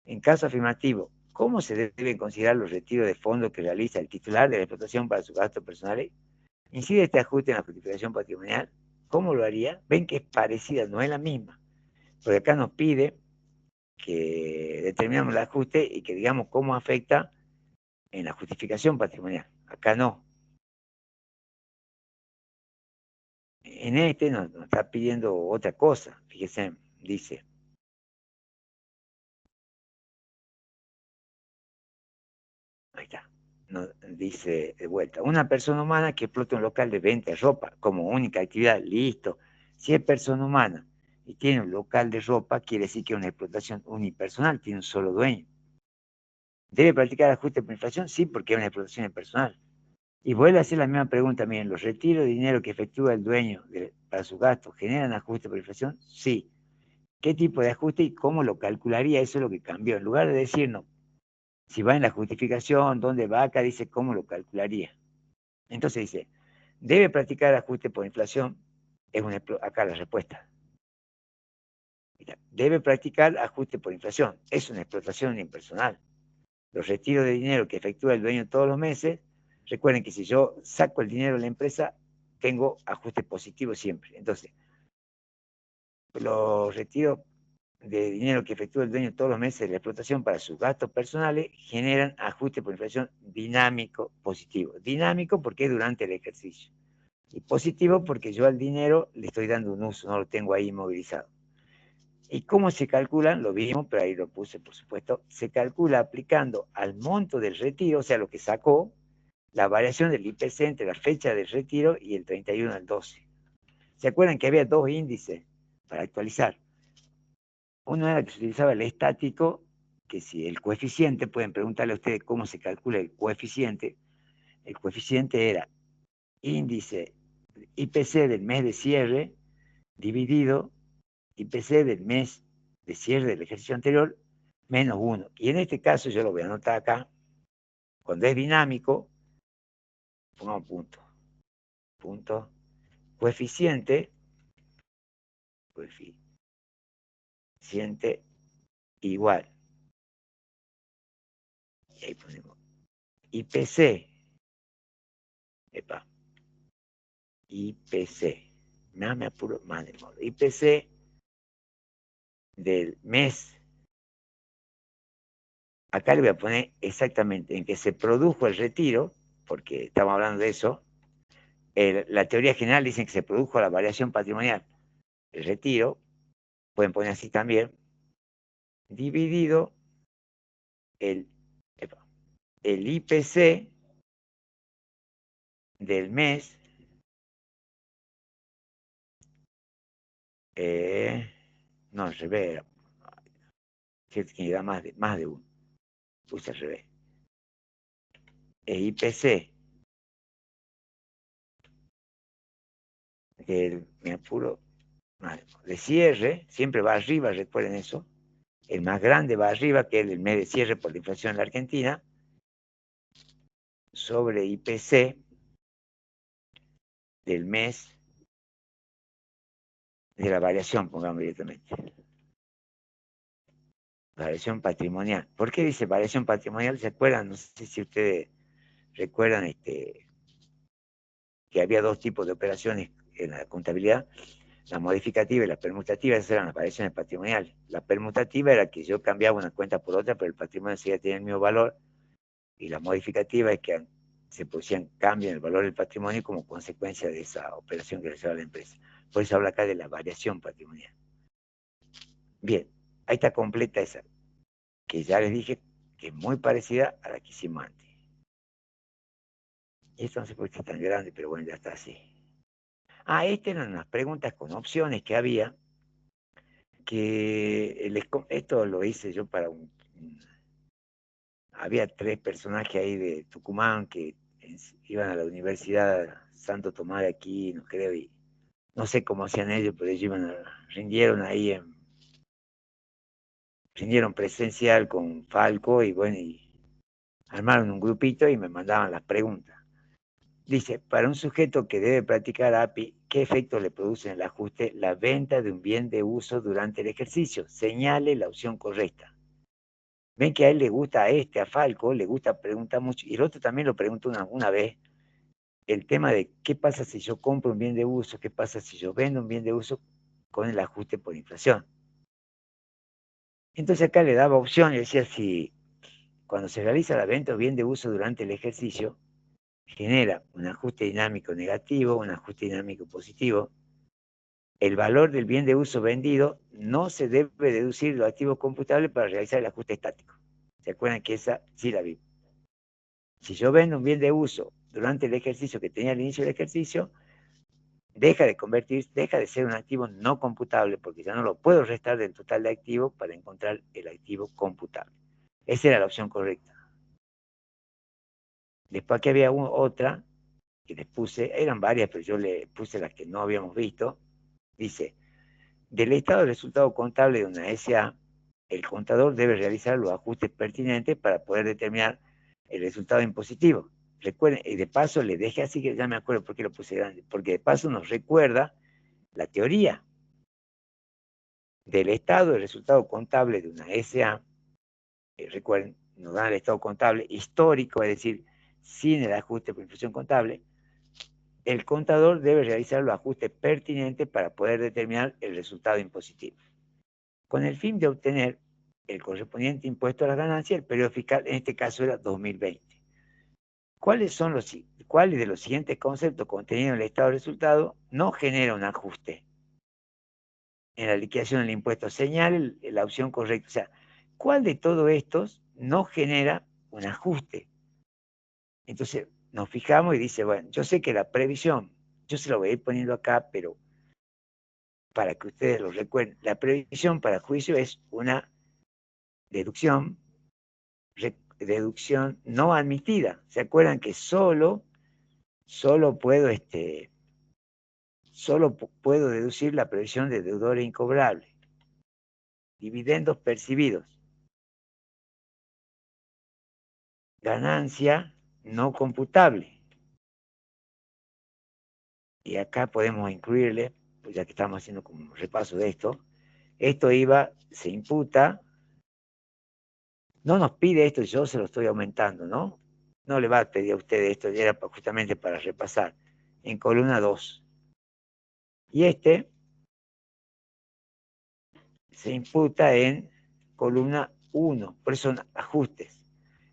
En caso afirmativo, ¿cómo se deben considerar los retiros de fondos que realiza el titular de la explotación para sus gastos personales? ¿Incide este ajuste en la justificación patrimonial? ¿Cómo lo haría? Ven que es parecida, no es la misma. Porque acá nos pide que determinamos el ajuste y que digamos cómo afecta en la justificación patrimonial. Acá no. En este nos está pidiendo otra cosa. Fíjense, dice, ahí está, nos dice de vuelta, una persona humana que explota un local de venta de ropa como única actividad, listo. Si es persona humana y tiene un local de ropa, quiere decir que es una explotación unipersonal, tiene un solo dueño. ¿Debe practicar ajuste por inflación? Sí, porque es una explotación impersonal. Y vuelve a hacer la misma pregunta, miren, ¿los retiros de dinero que efectúa el dueño para sus gastos generan ajuste por inflación? Sí. ¿Qué tipo de ajuste y cómo lo calcularía? Eso es lo que cambió. En lugar de decirnos si va en la justificación, dónde va, acá dice cómo lo calcularía. Entonces dice, ¿debe practicar ajuste por inflación? Acá la respuesta. Mira, debe practicar ajuste por inflación. Es una explotación impersonal. Los retiros de dinero que efectúa el dueño todos los meses, recuerden que si yo saco el dinero de la empresa, tengo ajuste positivo siempre. Entonces, los retiros de dinero que efectúa el dueño todos los meses de la explotación para sus gastos personales generan ajuste por inflación dinámico positivo. Dinámico porque es durante el ejercicio. Y positivo porque yo al dinero le estoy dando un uso, no lo tengo ahí inmovilizado. ¿Y cómo se calculan? Lo vimos, pero ahí lo puse, por supuesto. Se calcula aplicando al monto del retiro, o sea, lo que sacó, la variación del IPC entre la fecha del retiro y el 31 al 12. ¿Se acuerdan que había dos índices para actualizar? Uno era que se utilizaba el estático, que si el coeficiente, pueden preguntarle a ustedes cómo se calcula el coeficiente. El coeficiente era índice IPC del mes de cierre dividido IPC del mes de cierre del ejercicio anterior menos 1. Y en este caso yo lo voy a anotar acá. Cuando es dinámico, pongamos punto, coeficiente igual. Y ahí ponemos IPC, IPC, me apuro más del modo, IPC del mes. Acá le voy a poner exactamente en que se produjo el retiro, porque estamos hablando de eso. La teoría general dice que se produjo la variación patrimonial. El retiro, pueden poner así también, dividido el IPC del mes, no, al revés, que da más de uno, puse al revés. El IPC me apuro, de cierre, siempre va arriba, recuerden eso. El más grande va arriba, que es el mes de cierre por la inflación en la Argentina, sobre IPC del mes de la variación, pongamos directamente. Variación patrimonial. ¿Por qué dice variación patrimonial? ¿Se acuerdan? No sé si ustedes recuerdan que había dos tipos de operaciones en la contabilidad, la modificativa y la permutativa. Esas eran las variaciones patrimoniales. La permutativa era que yo cambiaba una cuenta por otra, pero el patrimonio seguía teniendo el mismo valor, y la modificativa es que se producían cambios en el valor del patrimonio como consecuencia de esa operación que realizaba la empresa. Por eso habla acá de la variación patrimonial. Bien, ahí está completa esa, que ya les dije que es muy parecida a la que hicimos antes. Y esto no sé por qué está tan grande, pero bueno, ya está así. Estas eran unas preguntas con opciones que había, que esto lo hice yo para había 3 personajes ahí de Tucumán que iban a la Universidad Santo Tomás de Aquino, creo, y no sé cómo hacían ellos, pero ellos rindieron presencial con Falco, y bueno, y armaron un grupito y me mandaban las preguntas. Dice, para un sujeto que debe practicar API, ¿qué efecto le produce en el ajuste la venta de un bien de uso durante el ejercicio? Señale la opción correcta. ven que a él le gusta a Falco, le gusta preguntar mucho, y el otro también lo preguntó una vez, el tema de qué pasa si yo compro un bien de uso, qué pasa si yo vendo un bien de uso con el ajuste por inflación. Entonces acá le daba opción y decía si cuando se realiza la venta o bien de uso durante el ejercicio, genera un ajuste dinámico negativo, un ajuste dinámico positivo, el valor del bien de uso vendido no se debe deducir de los activos computables para realizar el ajuste estático. ¿Se acuerdan que esa sí la vi? Si yo vendo un bien de uso durante el ejercicio que tenía al inicio del ejercicio, deja de ser un activo no computable, porque ya no lo puedo restar del total de activos para encontrar el activo computable. Esa era la opción correcta. Después que había otra, que les puse, eran varias, pero yo le puse las que no habíamos visto, dice, del estado de resultado contable de una SA, el contador debe realizar los ajustes pertinentes para poder determinar el resultado impositivo. Recuerden, y de paso le dejé así que ya me acuerdo por qué lo puse grande, porque de paso nos recuerda la teoría del estado de resultado contable de una SA. Recuerden, nos dan el estado contable histórico, es decir, sin el ajuste por inflación contable. El contador debe realizar los ajustes pertinentes para poder determinar el resultado impositivo, con el fin de obtener el correspondiente impuesto a la ganancia. El periodo fiscal en este caso era 2020. ¿Cuáles de los siguientes conceptos contenidos en el estado de resultado no genera un ajuste? En la liquidación del impuesto señale la opción correcta. O sea, ¿cuál de todos estos no genera un ajuste? Entonces nos fijamos y dice, bueno, yo sé que la previsión, yo se lo voy a ir poniendo acá, pero para que ustedes lo recuerden, la previsión para juicio es una deducción no admitida. ¿Se acuerdan que solo puedo deducir la previsión de deudores incobrables? Dividendos percibidos. Ganancia no computable. Y acá podemos incluirle, pues ya que estamos haciendo como un repaso de esto se imputa, no nos pide esto, yo se lo estoy aumentando, ¿no? No le va a pedir a usted esto, ya era justamente para repasar, en columna 2. Y se imputa en columna 1, por eso son ajustes.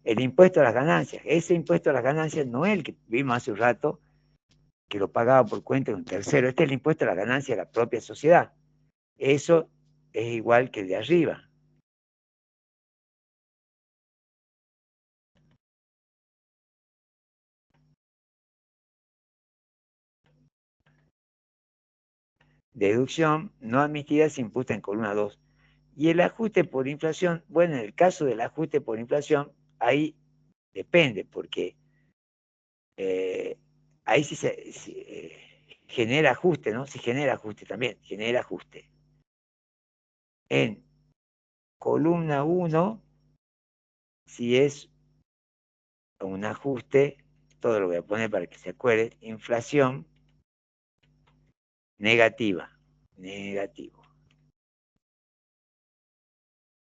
El impuesto a las ganancias, ese impuesto a las ganancias no es el que vimos hace un rato, que lo pagaba por cuenta de un tercero, este es el impuesto a la ganancia de la propia sociedad. Eso es igual que el de arriba. Deducción no admitida se imputa en columna 2. Y el ajuste por inflación, bueno, en el caso del ajuste por inflación, ahí depende, porque ahí sí genera ajuste, ¿no? Sí genera ajuste también, genera ajuste. En columna 1, si es un ajuste, todo lo voy a poner para que se acuerde, inflación negativa, negativo.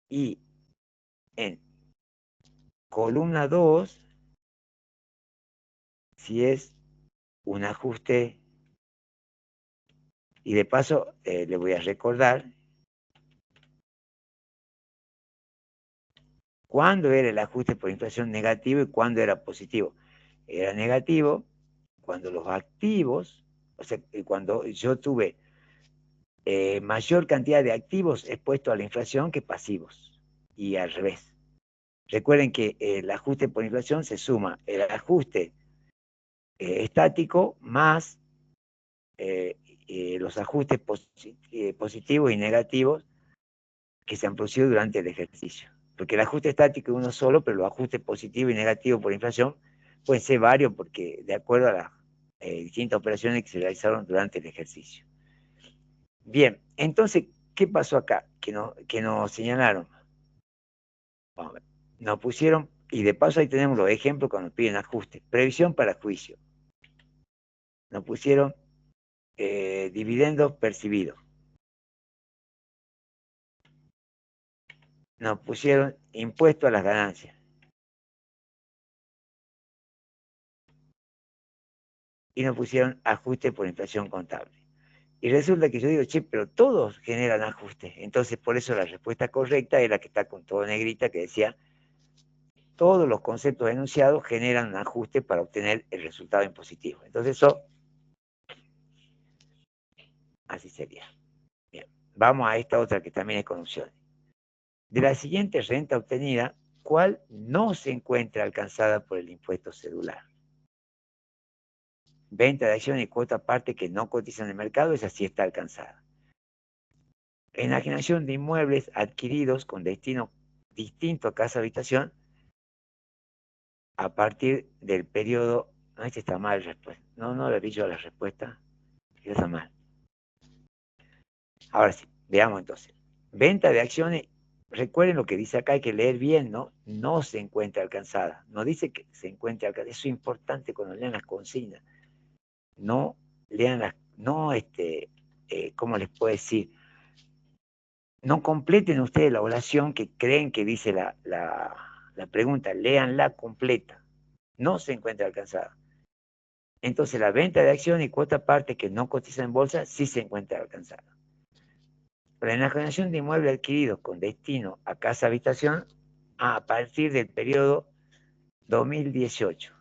Y en columna 2, si es un ajuste, y de paso le voy a recordar cuándo era el ajuste por inflación negativo y cuándo era positivo. Era negativo cuando los activos, o sea, cuando yo tuve mayor cantidad de activos expuestos a la inflación que pasivos, y al revés. Recuerden que el ajuste por inflación se suma el ajuste estático más los ajustes positivos y negativos que se han producido durante el ejercicio. Porque el ajuste estático es uno solo, pero los ajustes positivos y negativos por inflación pueden ser varios porque de acuerdo a las distintas operaciones que se realizaron durante el ejercicio. Bien, entonces, ¿qué pasó acá? Que nos señalaron. Vamos a ver. Nos pusieron, y de paso ahí tenemos los ejemplos cuando nos piden ajustes. Previsión para juicio. Nos pusieron dividendos percibidos. nos pusieron impuesto a las ganancias. Y nos pusieron ajuste por inflación contable. Y resulta que yo digo, che, pero todos generan ajustes. Entonces, por eso la respuesta correcta es la que está con todo negrita, que decía, todos los conceptos enunciados generan un ajuste para obtener el resultado impositivo. Entonces, eso, así sería. Bien, vamos a esta otra que también es con opciones. De la siguiente renta obtenida, ¿cuál no se encuentra alcanzada por el impuesto cedular? Venta de acciones y cuota aparte que no cotizan en el mercado, esa sí está alcanzada. Enajenación de inmuebles adquiridos con destino distinto a casa habitación a partir del periodo. No, este está mal respuesta. No le he dicho la respuesta. Está mal. Ahora sí, veamos entonces. Venta de acciones. Recuerden lo que dice acá, hay que leer bien, ¿no? No se encuentra alcanzada. No dice que se encuentre alcanzada. Eso es importante cuando lean las consignas. No lean las. No, ¿cómo les puedo decir? No completen ustedes la oración que creen que dice la pregunta, léanla completa. No se encuentra alcanzada. Entonces la venta de acciones y cuota aparte que no cotiza en bolsa sí se encuentra alcanzada. La enajenación de inmuebles adquiridos con destino a casa habitación a partir del periodo 2018.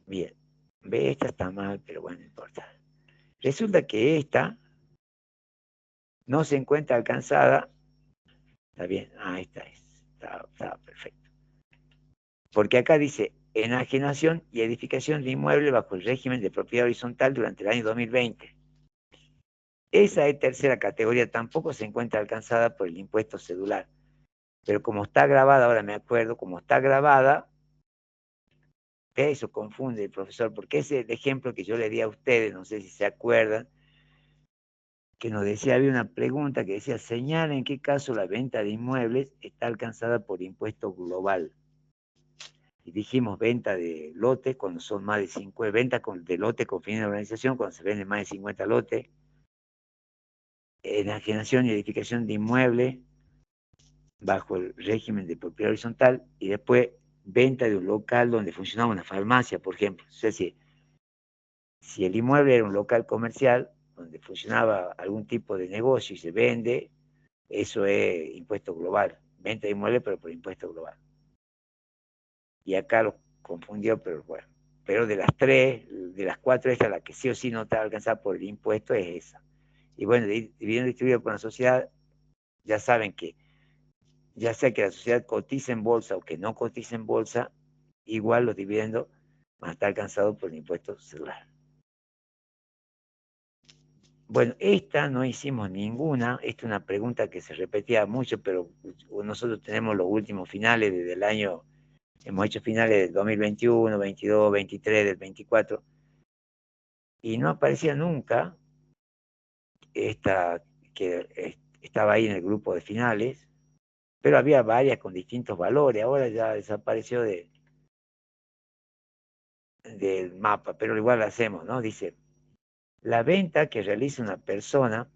Bien, ve, esta está mal, pero bueno, no importa. Resulta que esta no se encuentra alcanzada. Está bien, esta es, está perfecto. Porque acá dice enajenación y edificación de inmuebles bajo el régimen de propiedad horizontal durante el año 2020. Esa de tercera categoría tampoco se encuentra alcanzada por el impuesto cedular. Pero como está grabada, ahora me acuerdo, como está grabada, eso confunde el profesor, porque ese es el ejemplo que yo le di a ustedes, no sé si se acuerdan, que nos decía, había una pregunta que decía, señala en qué caso la venta de inmuebles está alcanzada por impuesto global. Y dijimos venta de lotes cuando son más de 50, venta de lotes con fines de organización cuando se venden más de 50 lotes, enajenación y edificación de inmuebles bajo el régimen de propiedad horizontal y después venta de un local donde funcionaba una farmacia, por ejemplo. O sea, si el inmueble era un local comercial donde funcionaba algún tipo de negocio y se vende, eso es impuesto global. Venta de inmuebles, pero por impuesto global. Y acá lo confundió, pero bueno. Pero de las tres, de las cuatro, esta la que sí o sí no está alcanzada por el impuesto es esa. Y bueno, dividiendo y distribuido por una sociedad, ya saben que ya sea que la sociedad cotice en bolsa o que no cotice en bolsa, igual los dividendos van a estar alcanzados por el impuesto celular. Bueno, esta no hicimos ninguna, esta es una pregunta que se repetía mucho, pero nosotros tenemos los últimos finales desde el año, hemos hecho finales del 2021, 22, 23, del 24, y no aparecía nunca esta que estaba ahí en el grupo de finales, pero había varias con distintos valores, ahora ya desapareció del mapa, pero igual la hacemos, ¿no? Dice, la venta que realiza una persona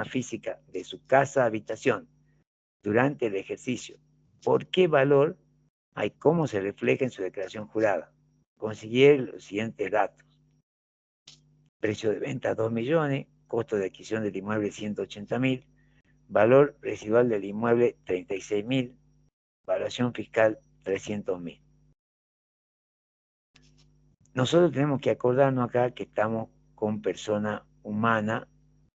física de su casa habitación durante el ejercicio, ¿por qué valor hay cómo se refleja en su declaración jurada? Conseguir los siguientes datos. Precio de venta 2 millones, costo de adquisición del inmueble 180.000, valor residual del inmueble 36.000, valoración fiscal 300.000. Nosotros tenemos que acordarnos acá que estamos con persona humana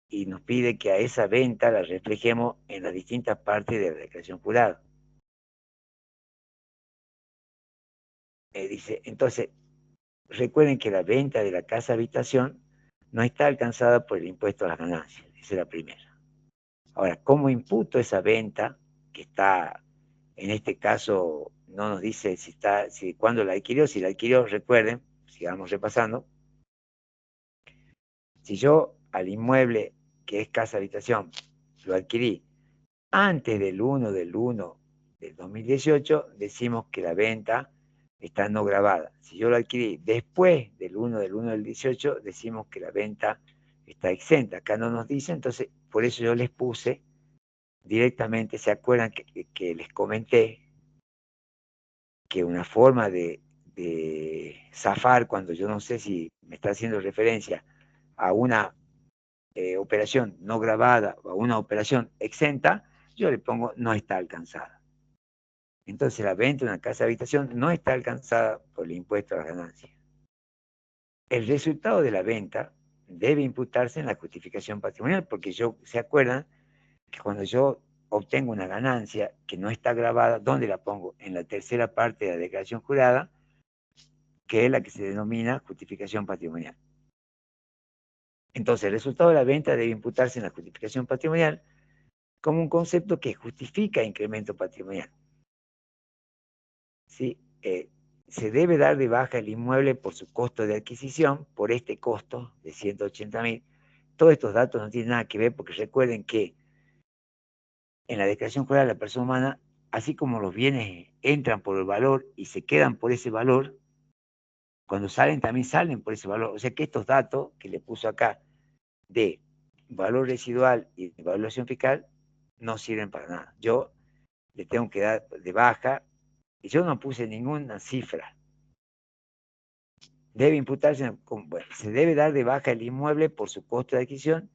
y nos pide que a esa venta la reflejemos en las distintas partes de la declaración jurada. Dice, entonces, recuerden que la venta de la casa habitación no está alcanzada por el impuesto a las ganancias. Esa es la primera. Ahora, ¿cómo imputo esa venta que está, en este caso, no nos dice si cuándo la adquirió? Si la adquirió, recuerden, sigamos repasando. Si yo al inmueble que es casa habitación lo adquirí antes del 1 del 1 del 2018, decimos que la venta está no grabada. Si yo lo adquirí después del 1 del 1 del 18, decimos que la venta está exenta. Acá no nos dice, entonces por eso yo les puse directamente, ¿se acuerdan que les comenté que una forma de zafar cuando yo no sé si me está haciendo referencia a una operación no grabada o a una operación exenta, yo le pongo no está alcanzada. Entonces la venta de una casa de habitación no está alcanzada por el impuesto a las ganancias. El resultado de la venta debe imputarse en la justificación patrimonial, porque ¿se acuerdan que cuando yo obtengo una ganancia que no está grabada, ¿dónde la pongo? En la tercera parte de la declaración jurada, que es la que se denomina justificación patrimonial. Entonces, el resultado de la venta debe imputarse en la justificación patrimonial como un concepto que justifica incremento patrimonial. ¿Sí? Se debe dar de baja el inmueble por su costo de adquisición, por este costo de 180.000. Todos estos datos no tienen nada que ver porque recuerden que en la declaración jurada de la persona humana, así como los bienes entran por el valor y se quedan por ese valor, cuando salen también salen por ese valor. O sea que estos datos que le puso acá de valor residual y de evaluación fiscal no sirven para nada. Yo le tengo que dar de baja y yo no puse ninguna cifra. Debe imputarse, bueno, se debe dar de baja el inmueble por su costo de adquisición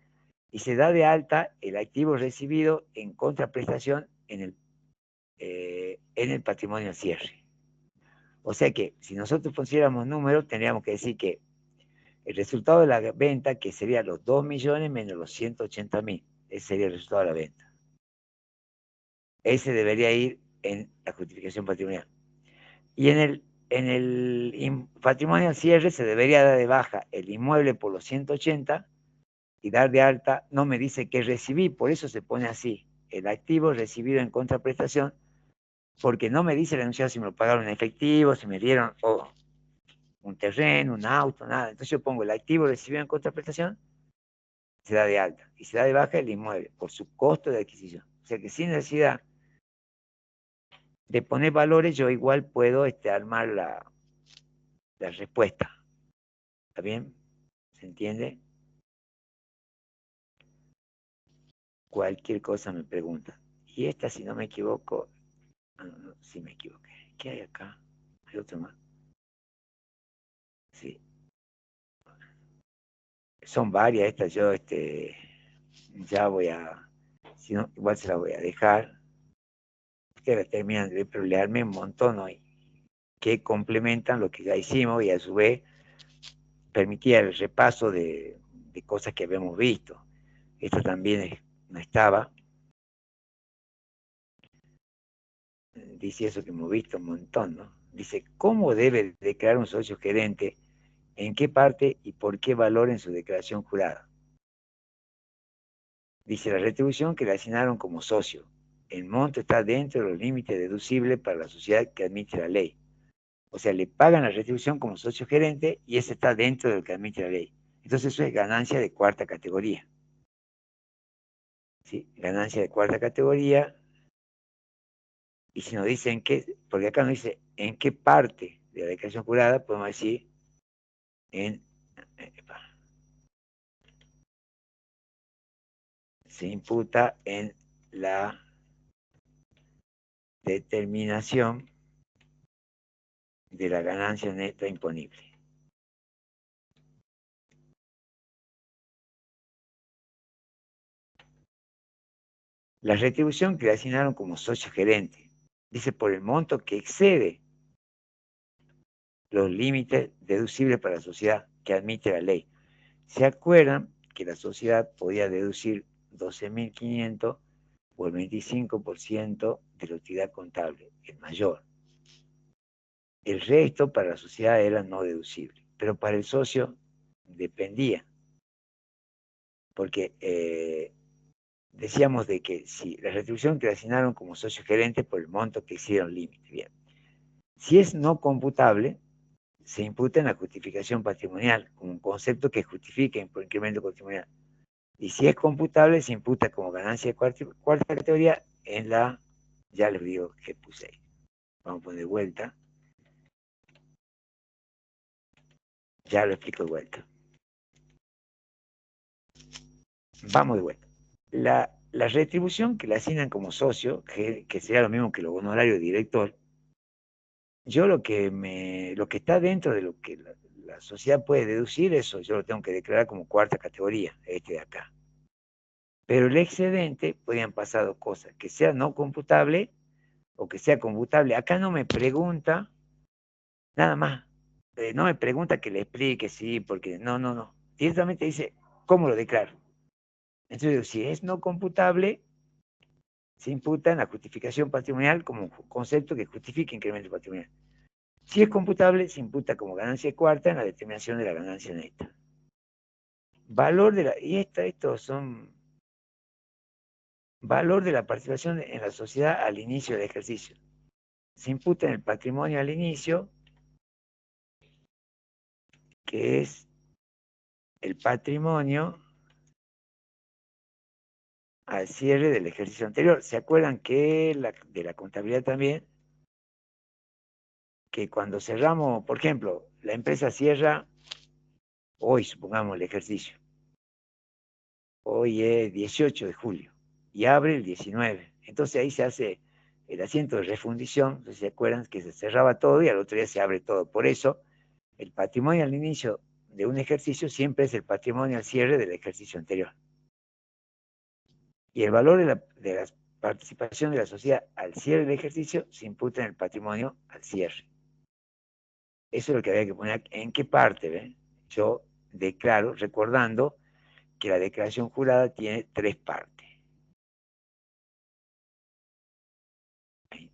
y se da de alta el activo recibido en contraprestación en el patrimonio al cierre. O sea que si nosotros pusiéramos números, tendríamos que decir que el resultado de la venta, que sería los 2 millones menos los 180.000, ese sería el resultado de la venta. Ese debería ir en la justificación patrimonial. Y en el patrimonio al cierre se debería dar de baja el inmueble por los 180 y dar de alta, no me dice que recibí, por eso se pone así, el activo recibido en contraprestación, porque no me dice el enunciado si me lo pagaron en efectivo, si me dieron un terreno, un auto, nada. Entonces yo pongo el activo recibido en contraprestación, se da de alta, y se da de baja el inmueble por su costo de adquisición. O sea que sin necesidad de poner valores, yo igual puedo armar la respuesta. ¿Está bien? ¿Se entiende? Cualquier cosa me pregunta. Y esta, si no me equivoco, no, sí me equivoqué. ¿Qué hay acá? Hay otro más. Sí. Son varias estas, yo ya voy a, si no, igual se la voy a dejar. Ustedes la terminan de leerme un montón hoy, que complementan lo que ya hicimos y a su vez permitía el repaso de cosas que habíamos visto. Esta también no estaba. Dice eso que hemos visto un montón, ¿no? Dice, ¿cómo debe declarar un socio gerente? ¿En qué parte y por qué valor en su declaración jurada? Dice, la retribución que le asignaron como socio. El monto está dentro de los límites deducibles para la sociedad que admite la ley. O sea, le pagan la retribución como socio gerente y ese está dentro de lo que admite la ley. Entonces eso es ganancia de cuarta categoría. ¿Sí? Ganancia de cuarta categoría. Y si nos dicen qué, porque acá nos dice en qué parte de la declaración jurada, podemos decir se imputa en la determinación de la ganancia neta imponible. La retribución que le asignaron como socio gerente, dice por el monto que excede los límites deducibles para la sociedad que admite la ley. ¿Se acuerdan que la sociedad podía deducir 12.500 o el 25% de la utilidad contable, el mayor? El resto para la sociedad era no deducible, pero para el socio dependía, porque decíamos de que si la retribución que le asignaron como socio gerente por el monto que hicieron límite, bien. Si es no computable, se imputa en la justificación patrimonial, como un concepto que justifique por incremento patrimonial. Y si es computable, se imputa como ganancia de cuarta categoría en la, ya les digo que puse ahí. Vamos a poner de vuelta. Ya lo explico de vuelta. Vamos de vuelta. La retribución que le asignan como socio, que sería lo mismo que los honorarios de director, yo lo que está dentro de lo que la sociedad puede deducir, eso yo lo tengo que declarar como cuarta categoría, este de acá. Pero el excedente podían pasar dos cosas, que sea no computable o que sea computable. Acá no me pregunta nada más. No me pregunta que le explique, sí, porque no. Directamente dice, ¿cómo lo declaro? Entonces digo, si es no computable, se imputa en la justificación patrimonial como concepto que justifique incremento patrimonial. Si es computable, se imputa como ganancia cuarta en la determinación de la ganancia neta. Valor de la, y estos son valor de la participación en la sociedad al inicio del ejercicio. Se imputa en el patrimonio al inicio, que es el patrimonio al cierre del ejercicio anterior. ¿Se acuerdan que de la contabilidad también? Que cuando cerramos, por ejemplo, la empresa cierra hoy, supongamos, el ejercicio. Hoy es 18 de julio y abre el 19. Entonces ahí se hace el asiento de refundición. ¿Se acuerdan que se cerraba todo y al otro día se abre todo? Por eso, el patrimonio al inicio de un ejercicio siempre es el patrimonio al cierre del ejercicio anterior. Y el valor de la participación de la sociedad al cierre del ejercicio se imputa en el patrimonio al cierre. Eso es lo que había que poner. ¿En qué parte? ¿Ve? Yo declaro, recordando que la declaración jurada tiene tres partes.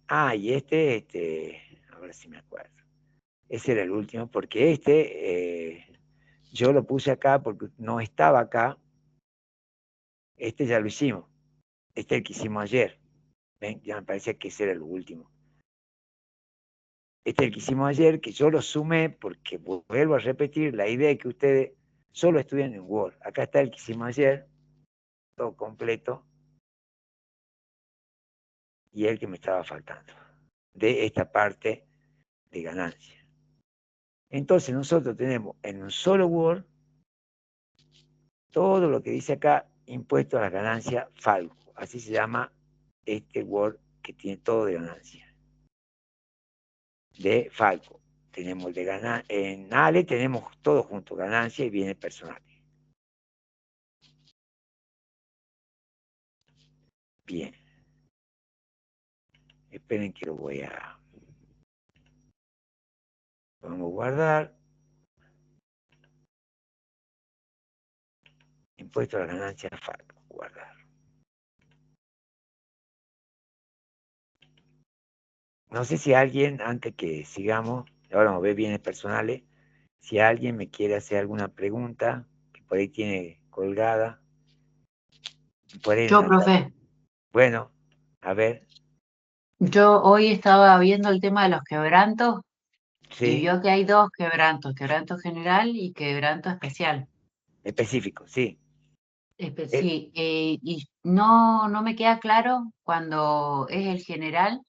Ah, y ahora sí me acuerdo. Ese era el último, porque yo lo puse acá porque no estaba acá. Este ya lo hicimos. Este es el que hicimos ayer. ¿Ven? Ya me parecía que ese era el último. Este es el que hicimos ayer, que yo lo sumé porque vuelvo a repetir la idea de que ustedes solo estudian en Word. Acá está el que hicimos ayer, todo completo, y el que me estaba faltando, de esta parte de ganancia. Entonces nosotros tenemos en un solo Word todo lo que dice acá, impuesto a la ganancia Falco. Así se llama este Word que tiene todo de ganancia. De Falco. Tenemos de ganancia, en ALE tenemos todo junto, ganancia y bienes personales. Bien. Esperen que lo voy a... Vamos a guardar. Impuesto a la ganancia Falco. Guardar. No sé si alguien, antes que sigamos, ahora vamos a ver bienes personales, si alguien me quiere hacer alguna pregunta, que por ahí tiene colgada, pueden Yo, andar. profe, Bueno, a ver, yo hoy estaba viendo el tema de los quebrantos y sí, vio que hay dos quebrantos, quebranto general y quebranto especial. específico, sí. Eh, Sí, y no me queda claro cuando es el general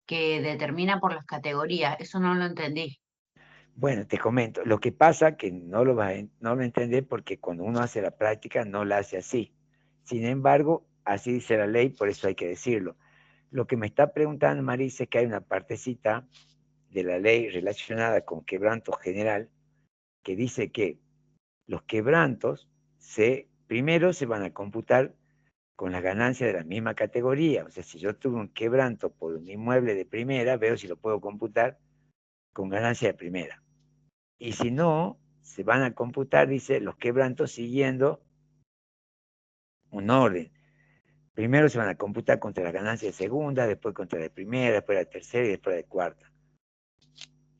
que determina por las categorías, eso no lo entendí. bueno, te comento, lo que pasa que no lo entendés porque cuando uno hace la práctica no la hace así. Sin embargo, así dice la ley, por eso hay que decirlo. Lo que me está preguntando Marisa es que hay una partecita de la ley relacionada con quebranto general que dice que los quebrantos primero se van a computar con las ganancias de la misma categoría. O sea, si yo tuve un quebranto por un inmueble de primera, veo si lo puedo computar con ganancia de primera. Y si no, se van a computar, dice, los quebrantos siguiendo un orden. Primero se van a computar contra la ganancia de segunda, después contra la de primera, después de la tercera y después de la cuarta.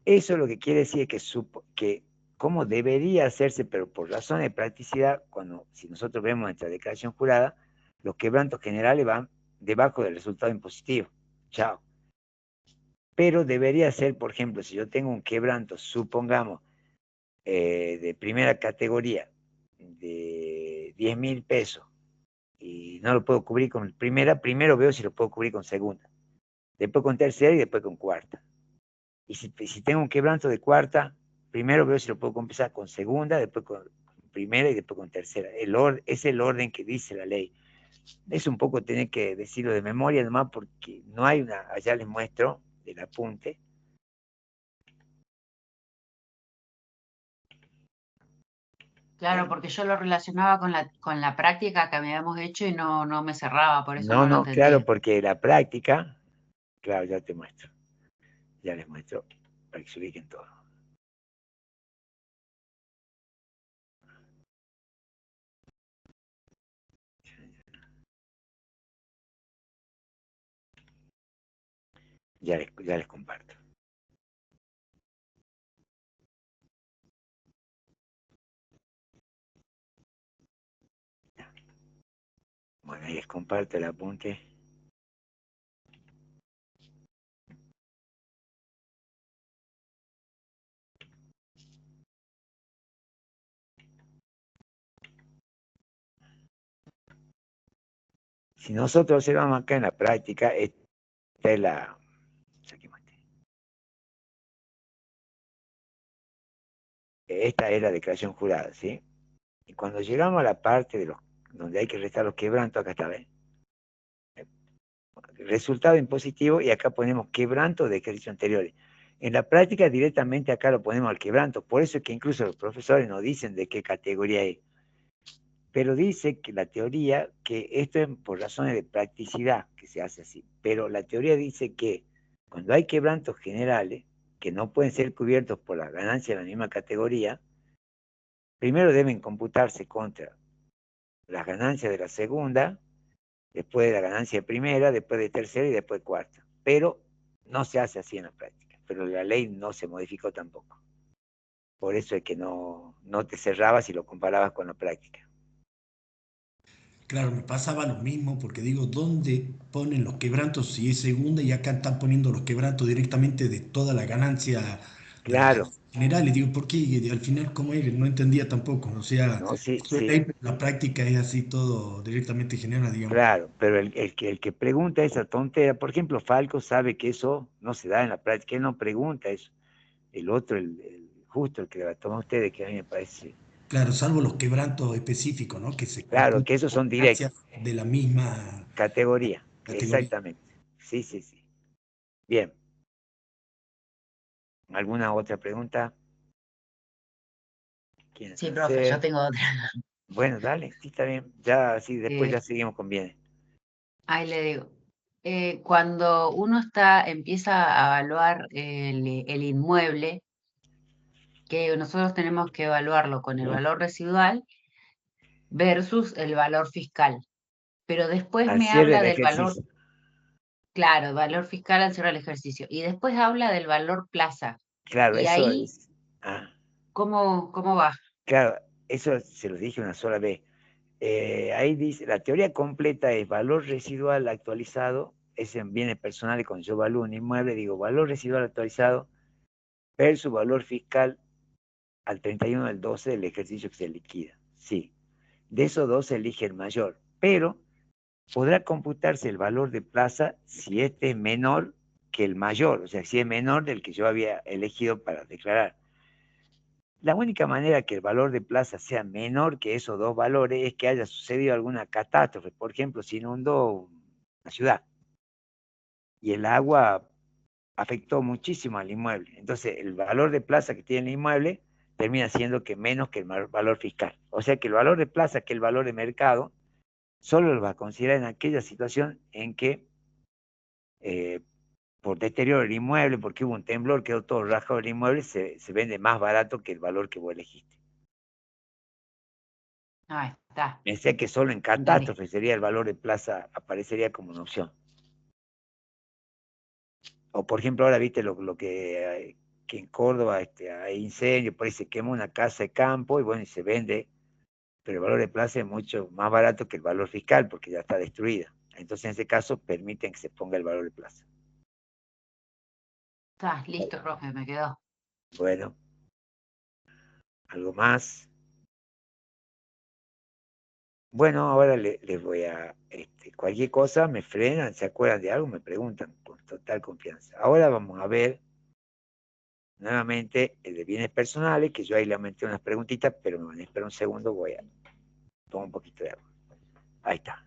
Eso lo que quiere decir es que como debería hacerse, pero por razones de practicidad, si nosotros vemos nuestra declaración jurada, los quebrantos generales van debajo del resultado impositivo. Chao. Pero debería ser, por ejemplo, si yo tengo un quebranto, supongamos, de primera categoría, de 10.000 pesos, y no lo puedo cubrir con primera, primero veo si lo puedo cubrir con segunda, después con tercera y después con cuarta. Y si tengo un quebranto de cuarta, primero veo si lo puedo compensar con segunda, después con primera y después con tercera. Es el orden que dice la ley. Es un poco tener que decirlo de memoria nomás porque no hay una, allá les muestro el apunte. Claro, porque yo lo relacionaba con la práctica que habíamos hecho y no me cerraba, por eso No, no lo no, claro, entendía. porque la práctica, claro, ya te muestro. Ya les muestro para que se ubiquen todo. Ya les comparto. Bueno, ahí les comparto el apunte. Si nosotros observamos acá en la práctica, esta es la... Esta es la declaración jurada, ¿sí? Y cuando llegamos a la parte de donde hay que restar los quebrantos, acá está, ¿ven? Resultado impositivo y acá ponemos quebranto de ejercicios anteriores. En la práctica directamente acá lo ponemos al quebranto, por eso es que incluso los profesores nos dicen de qué categoría es. Pero dice que la teoría, que esto es por razones de practicidad que se hace así, pero la teoría dice que cuando hay quebrantos generales, que no pueden ser cubiertos por la ganancia de la misma categoría, primero deben computarse contra las ganancias de la segunda, después de la ganancia de primera, después de tercera y después de cuarta. Pero no se hace así en la práctica, pero la ley no se modificó tampoco. Por eso es que no te cerrabas y lo comparabas con la práctica. Claro, me pasaba lo mismo porque digo, ¿dónde ponen los quebrantos si es segunda y acá están poniendo los quebrantos directamente de toda la ganancia de la Claro, general? Y digo, ¿por qué? Y al final, ¿cómo es? No entendía tampoco. O sea, no, sí, esto es sí, ley, pero la práctica es así todo directamente general, digamos. claro, pero el que pregunta esa tontera, por ejemplo, Falco sabe que eso no se da en la práctica, él no pregunta eso. El otro, justo el que la toma ustedes, que a mí me parece, Claro, salvo los quebrantos específicos, ¿no? Que se claro, que computan esos por son ganancias directos, de la misma categoría, categoría. exactamente. Sí, sí, sí. Bien, ¿alguna otra pregunta? ¿Quieres Sí, profe, yo hacer? tengo otra. Bueno, dale, sí, está bien. Ya, sí, después Eh, ya seguimos con bienes. ahí le digo. Cuando uno empieza a evaluar el inmueble, que nosotros tenemos que evaluarlo con el valor residual versus el valor fiscal. Pero después Al me cierre habla del del valor, ejercicio. claro, valor fiscal al cerrar el ejercicio. Y después habla del valor plaza. Claro, Y eso ahí, es. Ah, ¿cómo va? claro, eso se los dije una sola vez. Ahí dice, la teoría completa es valor residual actualizado, es en bienes personales, cuando yo evalúo un inmueble, digo valor residual actualizado versus valor fiscal al 31 del 12 del ejercicio que se liquida. Sí, de esos dos se elige el mayor, pero podrá computarse el valor de plaza si este es menor que el mayor, o sea, si es menor del que yo había elegido para declarar. La única manera que el valor de plaza sea menor que esos dos valores es que haya sucedido alguna catástrofe. Por ejemplo, se inundó una ciudad y el agua afectó muchísimo al inmueble. Entonces, el valor de plaza que tiene el inmueble termina siendo que menos que el valor fiscal. O sea que el valor de plaza, que el valor de mercado, solo lo va a considerar en aquella situación en que eh, por deterioro del inmueble, porque hubo un temblor, quedó todo rajado el inmueble, se vende más barato que el valor que vos elegiste. Ahí está, Pensé que solo en entendí. catástrofe sería el valor de plaza, aparecería como una opción. O por ejemplo, ahora viste lo que en Córdoba hay incendio, por ahí se quema una casa de campo y bueno, y se vende, pero el valor de plaza es mucho más barato que el valor fiscal porque ya está destruida. Entonces en ese caso permiten que se ponga el valor de plaza. Está, listo, profe, me quedó. Bueno, algo más. Bueno, ahora les voy a, cualquier cosa me frenan, se acuerdan de algo, me preguntan con total confianza. Ahora vamos a ver nuevamente el de bienes personales, que yo ahí le aumenté unas preguntitas, pero me van a esperar un segundo, voy a tomar un poquito de agua. Ahí está.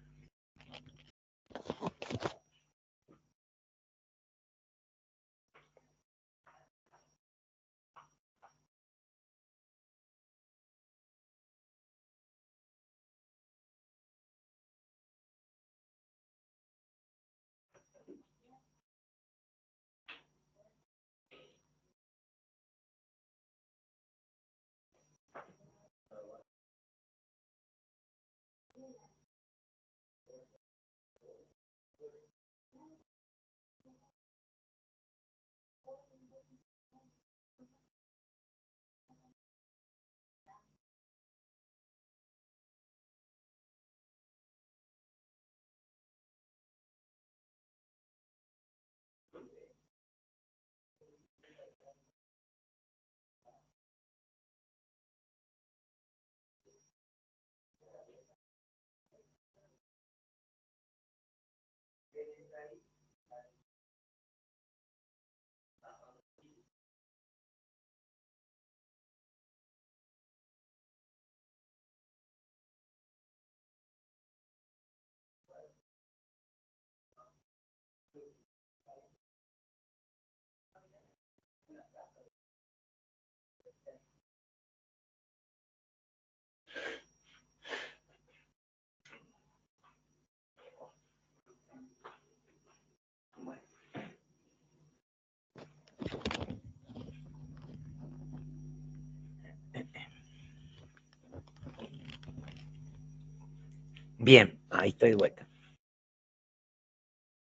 Bien, ahí estoy de vuelta.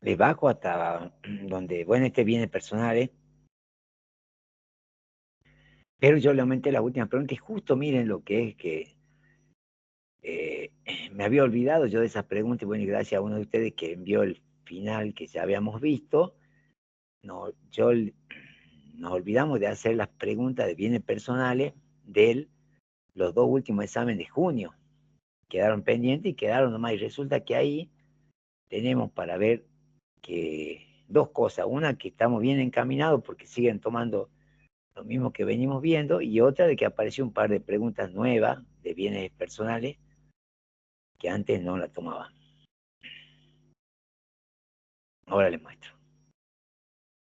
Le bajo hasta donde, bueno, este viene personal, pero yo le aumenté la última pregunta y justo miren lo que es que me había olvidado yo de esa pregunta y bueno, y gracias a uno de ustedes que envió el final que ya habíamos visto, no, nos olvidamos de hacer las preguntas de bienes personales de los dos últimos exámenes de junio. Quedaron pendientes y quedaron nomás. Y resulta que ahí tenemos para ver que dos cosas. Una, que estamos bien encaminados porque siguen tomando lo mismo que venimos viendo. Y otra, de que apareció un par de preguntas nuevas de bienes personales que antes no la tomaban. Ahora les muestro.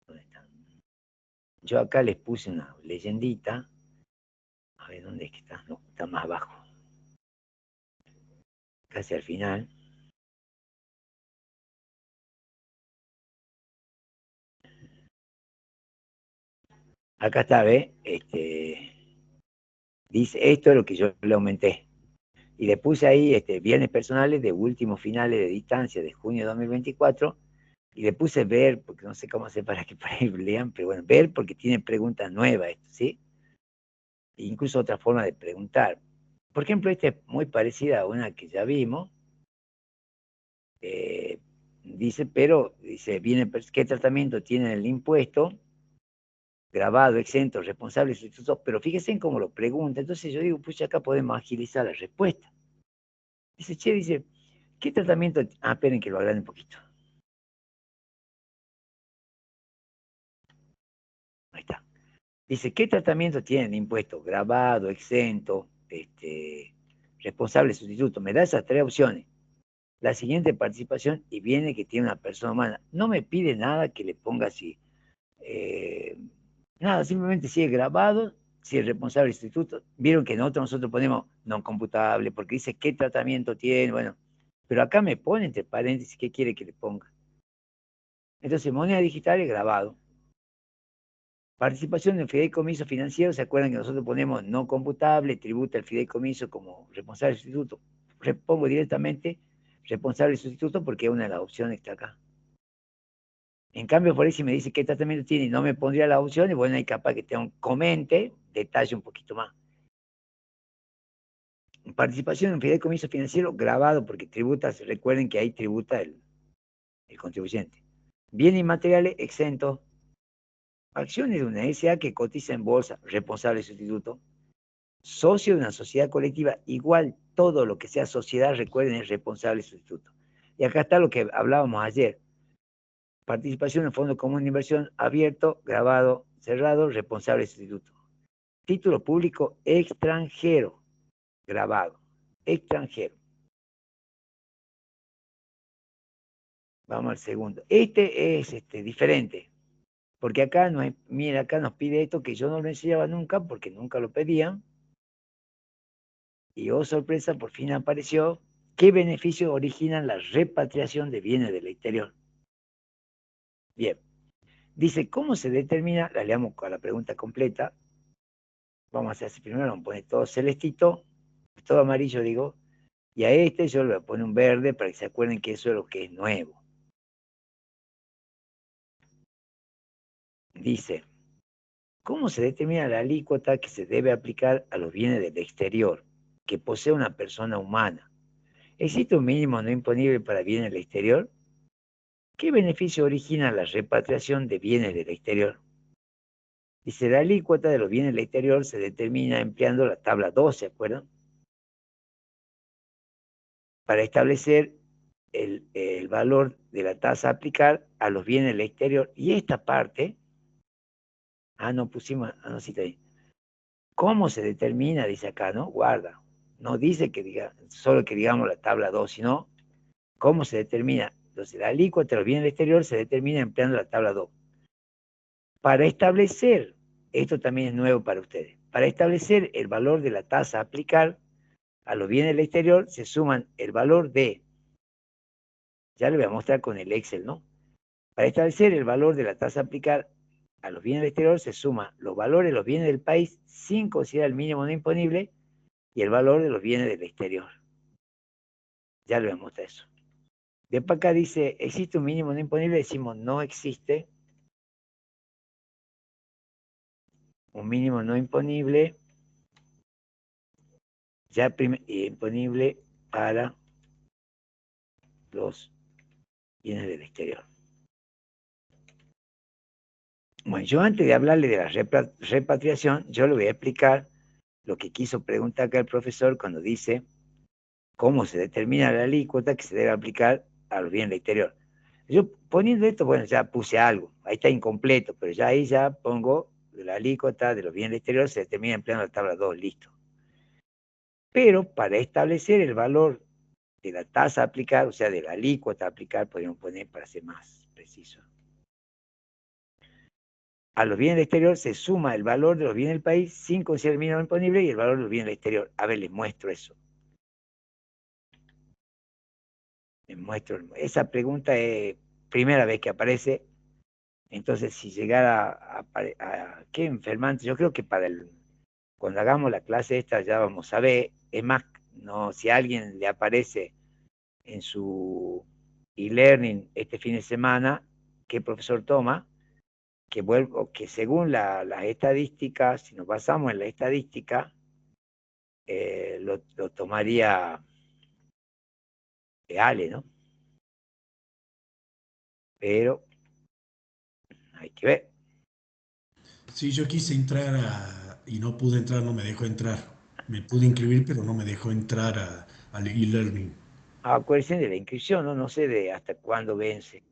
¿Dónde están? Yo acá les puse una leyendita. A ver, ¿dónde es que está? No, está más abajo. Casi al final. Acá está, ¿ve? Dice, esto es lo que yo le aumenté. Y le puse ahí bienes personales de últimos finales de distancia de junio de 2024. Y le puse ver, porque no sé cómo hacer para que por ahí lean, pero bueno, ver porque tiene preguntas nuevas esto, ¿sí? E incluso otra forma de preguntar. Por ejemplo, esta es muy parecida a una que ya vimos. Dice, ¿qué tratamiento tiene el impuesto? Grabado, exento, responsable, sustituto, pero fíjense en cómo lo pregunta. Entonces yo digo, pues acá podemos agilizar la respuesta. Dice, ¿qué tratamiento? Ah, esperen que lo agrande un poquito. Ahí está. Dice, ¿qué tratamiento tiene el impuesto? Grabado, exento, responsable, sustituto. Me da esas tres opciones. La siguiente participación y viene que tiene una persona humana. No me pide nada que le ponga así. Nada, simplemente si es grabado, si es responsable del instituto. Vieron que nosotros ponemos no computable porque dice qué tratamiento tiene, bueno, pero acá me pone entre paréntesis qué quiere que le ponga. Entonces, moneda digital es grabado. Participación en fideicomiso financiero, ¿se acuerdan que nosotros ponemos no computable, tributa el fideicomiso como responsable del instituto? Pongo directamente responsable del instituto porque es una de las opciones que está acá. En cambio, por ahí si me dice qué tratamiento tiene y no me pondría las opciones, bueno, hay capaz que tenga un comente, detalle un poquito más. Participación en fideicomiso financiero grabado, porque tributas, recuerden que ahí tributa el contribuyente. Bienes inmateriales exentos. Acciones de una SA que cotiza en bolsa, responsable sustituto. Socio de una sociedad colectiva, igual todo lo que sea sociedad, recuerden, es responsable sustituto. Y acá está lo que hablábamos ayer. Participación en fondo común de inversión abierto, grabado, cerrado, responsable del instituto. Título público extranjero, grabado, extranjero. Vamos al segundo. Este es diferente, porque acá, no es, mira, acá nos pide esto que yo no lo enseñaba nunca, porque nunca lo pedían. Y oh sorpresa, por fin apareció. ¿Qué beneficios originan la repatriación de bienes del exterior? Bien. Dice, ¿cómo se determina? La leamos con la pregunta completa. Vamos a hacer así primero, vamos a poner todo celestito, todo amarillo, digo. Y a este yo le voy a poner un verde para que se acuerden que eso es lo que es nuevo. Dice, ¿cómo se determina la alícuota que se debe aplicar a los bienes del exterior que posee una persona humana? ¿Existe un mínimo no imponible para bienes del exterior? ¿Qué beneficio origina la repatriación de bienes del exterior? Dice, la alícuota de los bienes del exterior se determina empleando la tabla 2, ¿se acuerdan? Para establecer el valor de la tasa a aplicar a los bienes del exterior. Y esta parte, no pusimos, no, sí está ahí. ¿Cómo se determina? Dice acá, ¿no? Guarda. No dice que diga, solo que digamos la tabla 2, sino cómo se determina. Entonces, la alícuota de los bienes del exterior se determina empleando la tabla 2. Para establecer, esto también es nuevo para ustedes, para establecer el valor de la tasa a aplicar a los bienes del exterior, se suman el valor de, ya le voy a mostrar con el Excel, ¿no? Para establecer el valor de la tasa a aplicar a los bienes del exterior, se suma los valores de los bienes del país sin considerar el mínimo no imponible y el valor de los bienes del exterior. Ya le voy a mostrar eso. Después acá dice, ¿existe un mínimo no imponible? Decimos, no existe un mínimo no imponible, ya imponible para los bienes del exterior. Bueno, yo antes de hablarle de la repatriación, yo le voy a explicar lo que quiso preguntar acá el profesor cuando dice cómo se determina la alícuota que se debe aplicar a los bienes del exterior. Yo poniendo esto, bueno, ya puse algo, ahí está incompleto, pero ya ahí ya pongo la alícuota de los bienes del exterior, se determina empleando la tabla 2, listo. Pero para establecer el valor de la tasa a aplicar, o sea, de la alícuota a aplicar, podríamos poner para ser más preciso. A los bienes del exterior se suma el valor de los bienes del país sin considerar el mínimo imponible y el valor de los bienes del exterior. A ver, les muestro eso. Les muestro. Esa pregunta es primera vez que aparece. Entonces, si llegara a qué enfermante, yo creo que cuando hagamos la clase esta ya vamos a ver. Es más, no, si a alguien le aparece en su e-learning este fin de semana, qué profesor toma, que según las estadísticas, si nos basamos en la estadística, lo tomaría Ale, ¿no? Pero hay que ver. Sí, yo quise entrar y no pude entrar, no me dejó entrar. Me pude inscribir, pero no me dejó entrar al e-learning. Acuérdense de la inscripción, ¿no? No sé de hasta cuándo vence.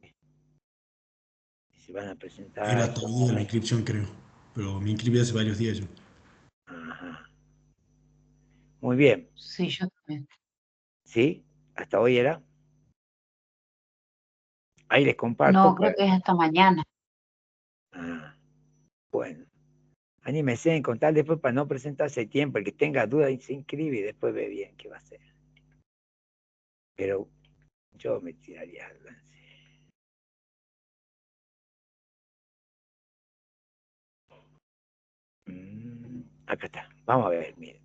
Si se van a Era presentar. todavía la inscripción, creo. Pero me inscribí hace varios días yo. Ajá. Muy bien. Sí, yo también. ¿Sí? Hasta hoy era. Ahí les comparto. No, creo que es hasta mañana. Bueno. Anímese en contar después para no presentarse a tiempo. El que tenga dudas se inscribe y después ve bien qué va a hacer. Pero yo me tiraría al lance. Acá está. Vamos a ver, miren.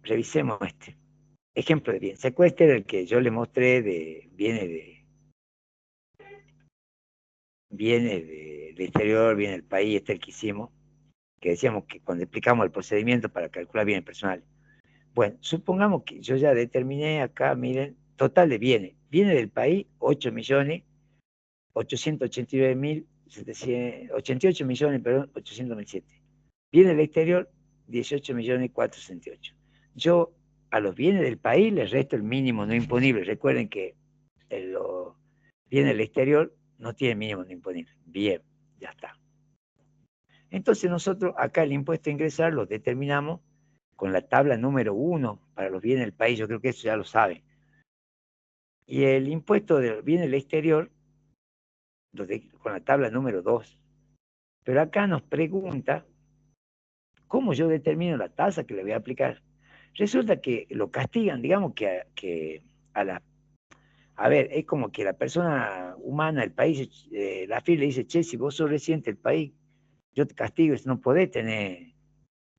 Revisemos este. Ejemplo de bien. Secuestre el que yo le mostré viene del exterior, viene del país, este el que hicimos, que decíamos que cuando explicamos el procedimiento para calcular bienes personales. Bueno, supongamos que yo ya determiné acá, miren, total de bienes. Viene del país 88 millones, perdón, 800.007. Viene del exterior 18.468.000. Yo a los bienes del país les resto el mínimo no imponible. Recuerden que los bienes del exterior no tienen mínimo no imponible. Bien, ya está. Entonces nosotros acá el impuesto a ingresar lo determinamos con la tabla número 1 para los bienes del país, yo creo que eso ya lo saben. Y el impuesto de los bienes del exterior con la tabla número 2. Pero acá nos pregunta cómo yo determino la tasa que le voy a aplicar. Resulta que lo castigan, digamos que a la... A ver, es como que la persona humana, el país, la FIL le dice, che, si vos sos residente del país, yo te castigo, no podés tener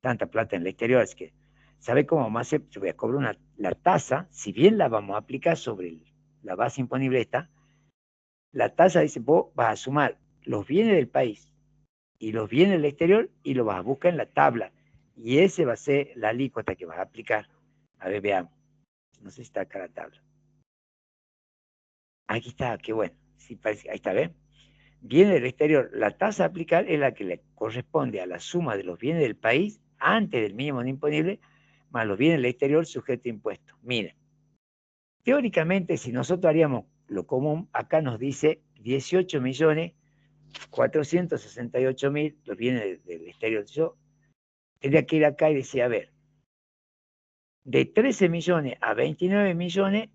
tanta plata en el exterior, es que, ¿sabe cómo vamos a hacer? Yo voy a cobrar la tasa, si bien la vamos a aplicar sobre la base imponible esta, la tasa dice, vos vas a sumar los bienes del país y los bienes del exterior y lo vas a buscar en la tabla. Y ese va a ser la alícuota que vas a aplicar. A ver, veamos. No sé si está acá la tabla. Aquí está, qué bueno. Sí, parece, ahí está, ¿ven? Bienes del exterior. La tasa a aplicar es la que le corresponde a la suma de los bienes del país antes del mínimo no imponible, más los bienes del exterior sujeto a impuestos. Miren, teóricamente, si nosotros haríamos lo común, acá nos dice 18.468.000 los bienes del exterior. Yo tendría que ir acá y decir, a ver, de 13 millones a 29 millones,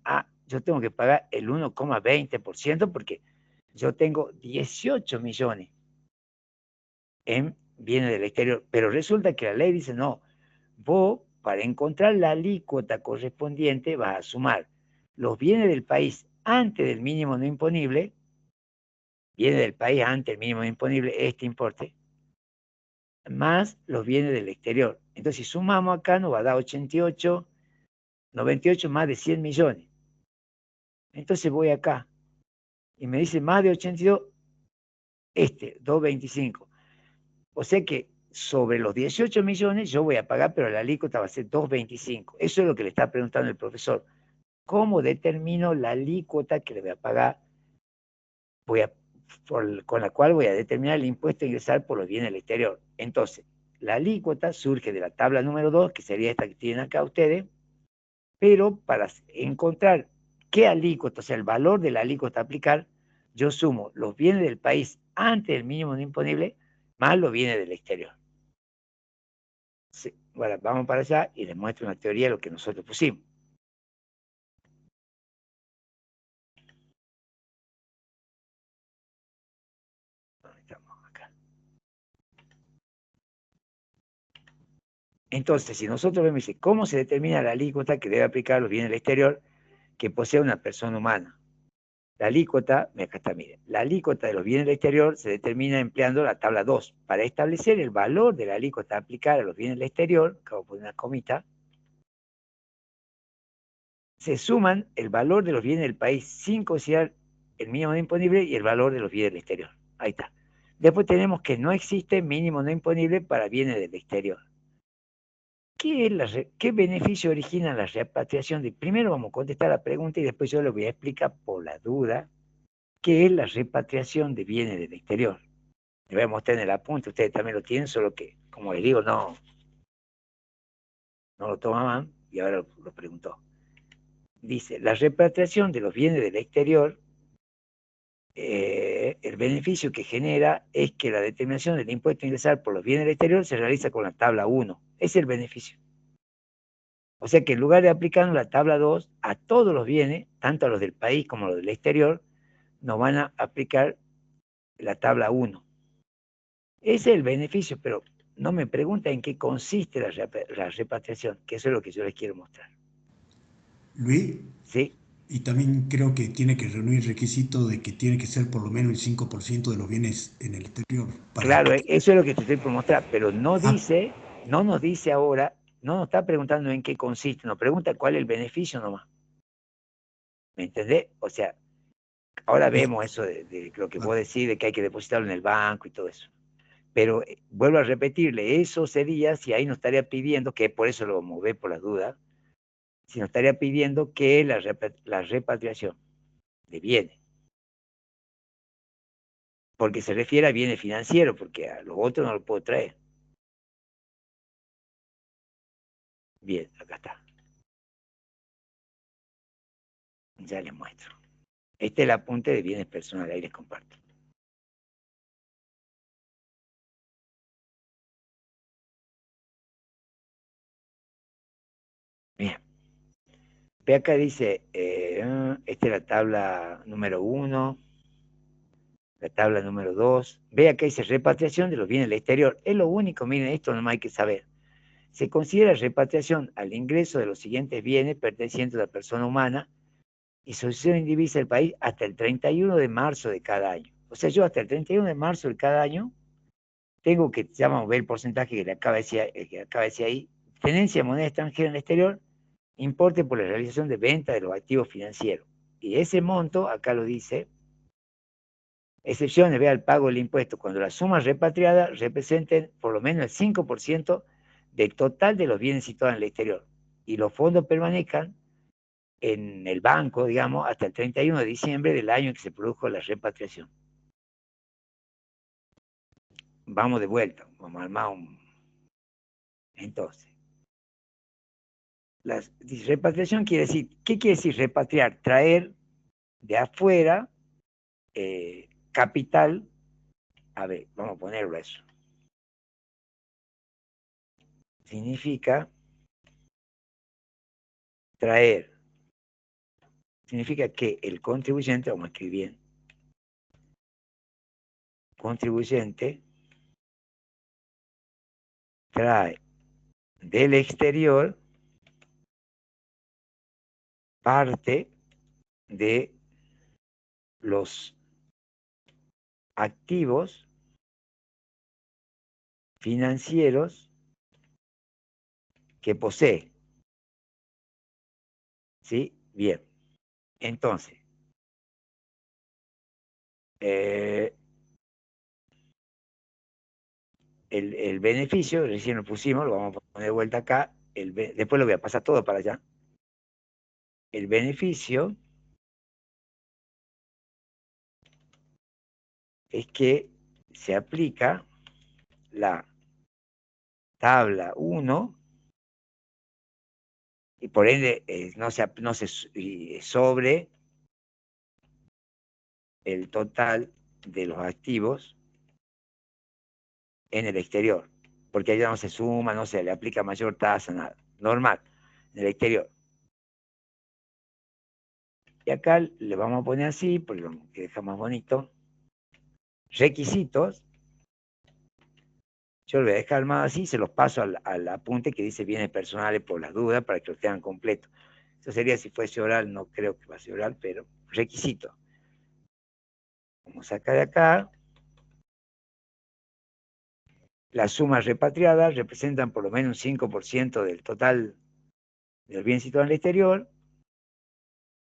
yo tengo que pagar el 1,20% porque yo tengo 18 millones en bienes del exterior. Pero resulta que la ley dice, no, vos para encontrar la alícuota correspondiente vas a sumar los bienes del país antes del mínimo no imponible, bienes del país antes del mínimo no imponible, este importe, más los bienes del exterior. Entonces, si sumamos acá, nos va a dar 88, 98 más de 100 millones. Entonces voy acá y me dice más de 82, 225. O sea que sobre los 18 millones yo voy a pagar, pero la alícuota va a ser 225. Eso es lo que le está preguntando el profesor. ¿Cómo determino la alícuota que le voy a pagar? Con la cual voy a determinar el impuesto a ingresar por los bienes del exterior. Entonces, la alícuota surge de la tabla número 2, que sería esta que tienen acá ustedes, pero para encontrar qué alícuota, o sea, el valor de la alícuota a aplicar, yo sumo los bienes del país antes del mínimo no imponible más los bienes del exterior. Sí. Bueno, vamos para allá y les muestro una teoría de lo que nosotros pusimos. Estamos acá. Entonces, si nosotros vemos, ¿cómo se determina la alícuota que debe aplicar los bienes del exterior que posee una persona humana? La alícuota, acá está, miren, la alícuota de los bienes del exterior se determina empleando la tabla 2. Para establecer el valor de la alícuota a aplicar a los bienes del exterior, acabo de poner una comita, se suman el valor de los bienes del país sin considerar el mínimo no imponible y el valor de los bienes del exterior. Ahí está. Después tenemos que no existe mínimo no imponible para bienes del exterior. ¿Qué beneficio origina la repatriación? Primero vamos a contestar la pregunta y después yo les voy a explicar por la duda qué es la repatriación de bienes del exterior. Les voy a mostrar en el apunte, ustedes también lo tienen, solo que, como les digo, no lo tomaban y ahora lo preguntó. Dice, la repatriación de los bienes del exterior, el beneficio que genera es que la determinación del impuesto a ingresar por los bienes del exterior se realiza con la tabla 1. Ese es el beneficio. O sea que en lugar de aplicar la tabla 2 a todos los bienes, tanto a los del país como a los del exterior, nos van a aplicar la tabla 1. Ese es el beneficio, pero no me pregunta en qué consiste la repatriación, que eso es lo que yo les quiero mostrar. Luis, ¿Sí? y también creo que tiene que reunir el requisito de que tiene que ser por lo menos el 5% de los bienes en el exterior. Claro, eso es lo que te estoy por mostrar, pero no Ah, nos dice ahora, no nos está preguntando en qué consiste, nos pregunta cuál es el beneficio nomás. ¿Me entendés? O sea, ahora ya, vemos eso de lo que vos ah, decís, de que hay que depositarlo en el banco y todo eso. Pero vuelvo a repetirle, eso sería si ahí nos estaría pidiendo, que por eso lo mové por las dudas, si nos estaría pidiendo que la repatriación de bienes, porque se refiere a bienes financieros, porque a los otros no lo puedo traer. Bien, acá está. Ya les muestro. Este es el apunte de bienes personales, ahí les comparto. Ve acá dice, esta es la tabla número 1, la tabla número 2. Ve acá dice repatriación de los bienes del exterior. Es lo único, miren, esto no hay que saber. Se considera repatriación al ingreso de los siguientes bienes pertenecientes a la persona humana y sucesión indivisa del país hasta el 31 de marzo de cada año. O sea, yo hasta el 31 de marzo de cada año tengo que, ya vamos a ver el porcentaje que le acaba de decir, ahí, tenencia de moneda extranjera en el exterior, importe por la realización de venta de los activos financieros. Y ese monto, acá lo dice, excepciones, vea el pago del impuesto, cuando las sumas repatriadas representen por lo menos el 5% del total de los bienes situados en el exterior y los fondos permanezcan en el banco, digamos, hasta el 31 de diciembre del año en que se produjo la repatriación. Vamos de vuelta, vamos a armar un... Entonces, la repatriación quiere decir, ¿qué quiere decir repatriar? Traer de afuera capital, a ver, vamos a ponerlo eso. Significa traer, significa que el contribuyente, vamos a escribir bien, contribuyente trae del exterior parte de los activos financieros que posee. ¿Sí? Bien. Entonces, el beneficio, recién lo pusimos, lo vamos a poner de vuelta acá, después lo voy a pasar todo para allá. El beneficio es que se aplica la tabla 1 y por ende no se sobre el total de los activos en el exterior, porque allá no se suma, no se le aplica mayor tasa, nada. Normal, en el exterior. Y acá le vamos a poner así, porque lo que deja más bonito. Requisitos. Yo lo voy a dejar más así, se los paso al apunte que dice bienes personales por las dudas, para que lo tengan completo. Eso sería si fuese oral, no creo que va a ser oral, pero requisito. Vamos a sacar de acá. Las sumas repatriadas representan por lo menos un 5% del total del bien situado en el exterior.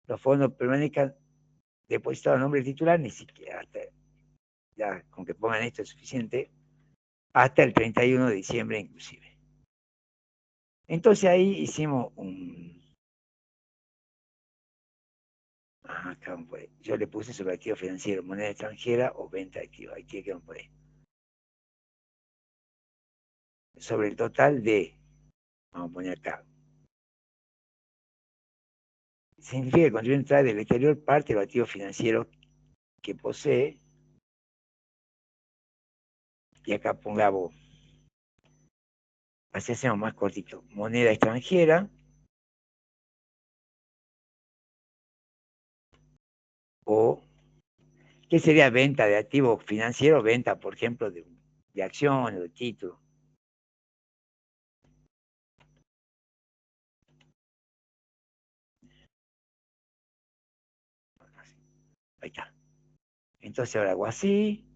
Los fondos permanezcan depositados a nombre del titular, ni siquiera, hasta, ya con que pongan esto es suficiente, hasta el 31 de diciembre inclusive. Entonces ahí hicimos un... acá yo le puse sobre activo financiero, moneda extranjera o venta de activos. Aquí que por ahí. Sobre el total de, vamos a poner acá, significa que el contribuyente trae del exterior parte de los activos financieros que posee, y acá pongamos, así hacemos más cortito, moneda extranjera o, ¿qué sería venta de activos financieros? Venta, por ejemplo, de acciones o de títulos. Ahí está. Entonces ahora hago así,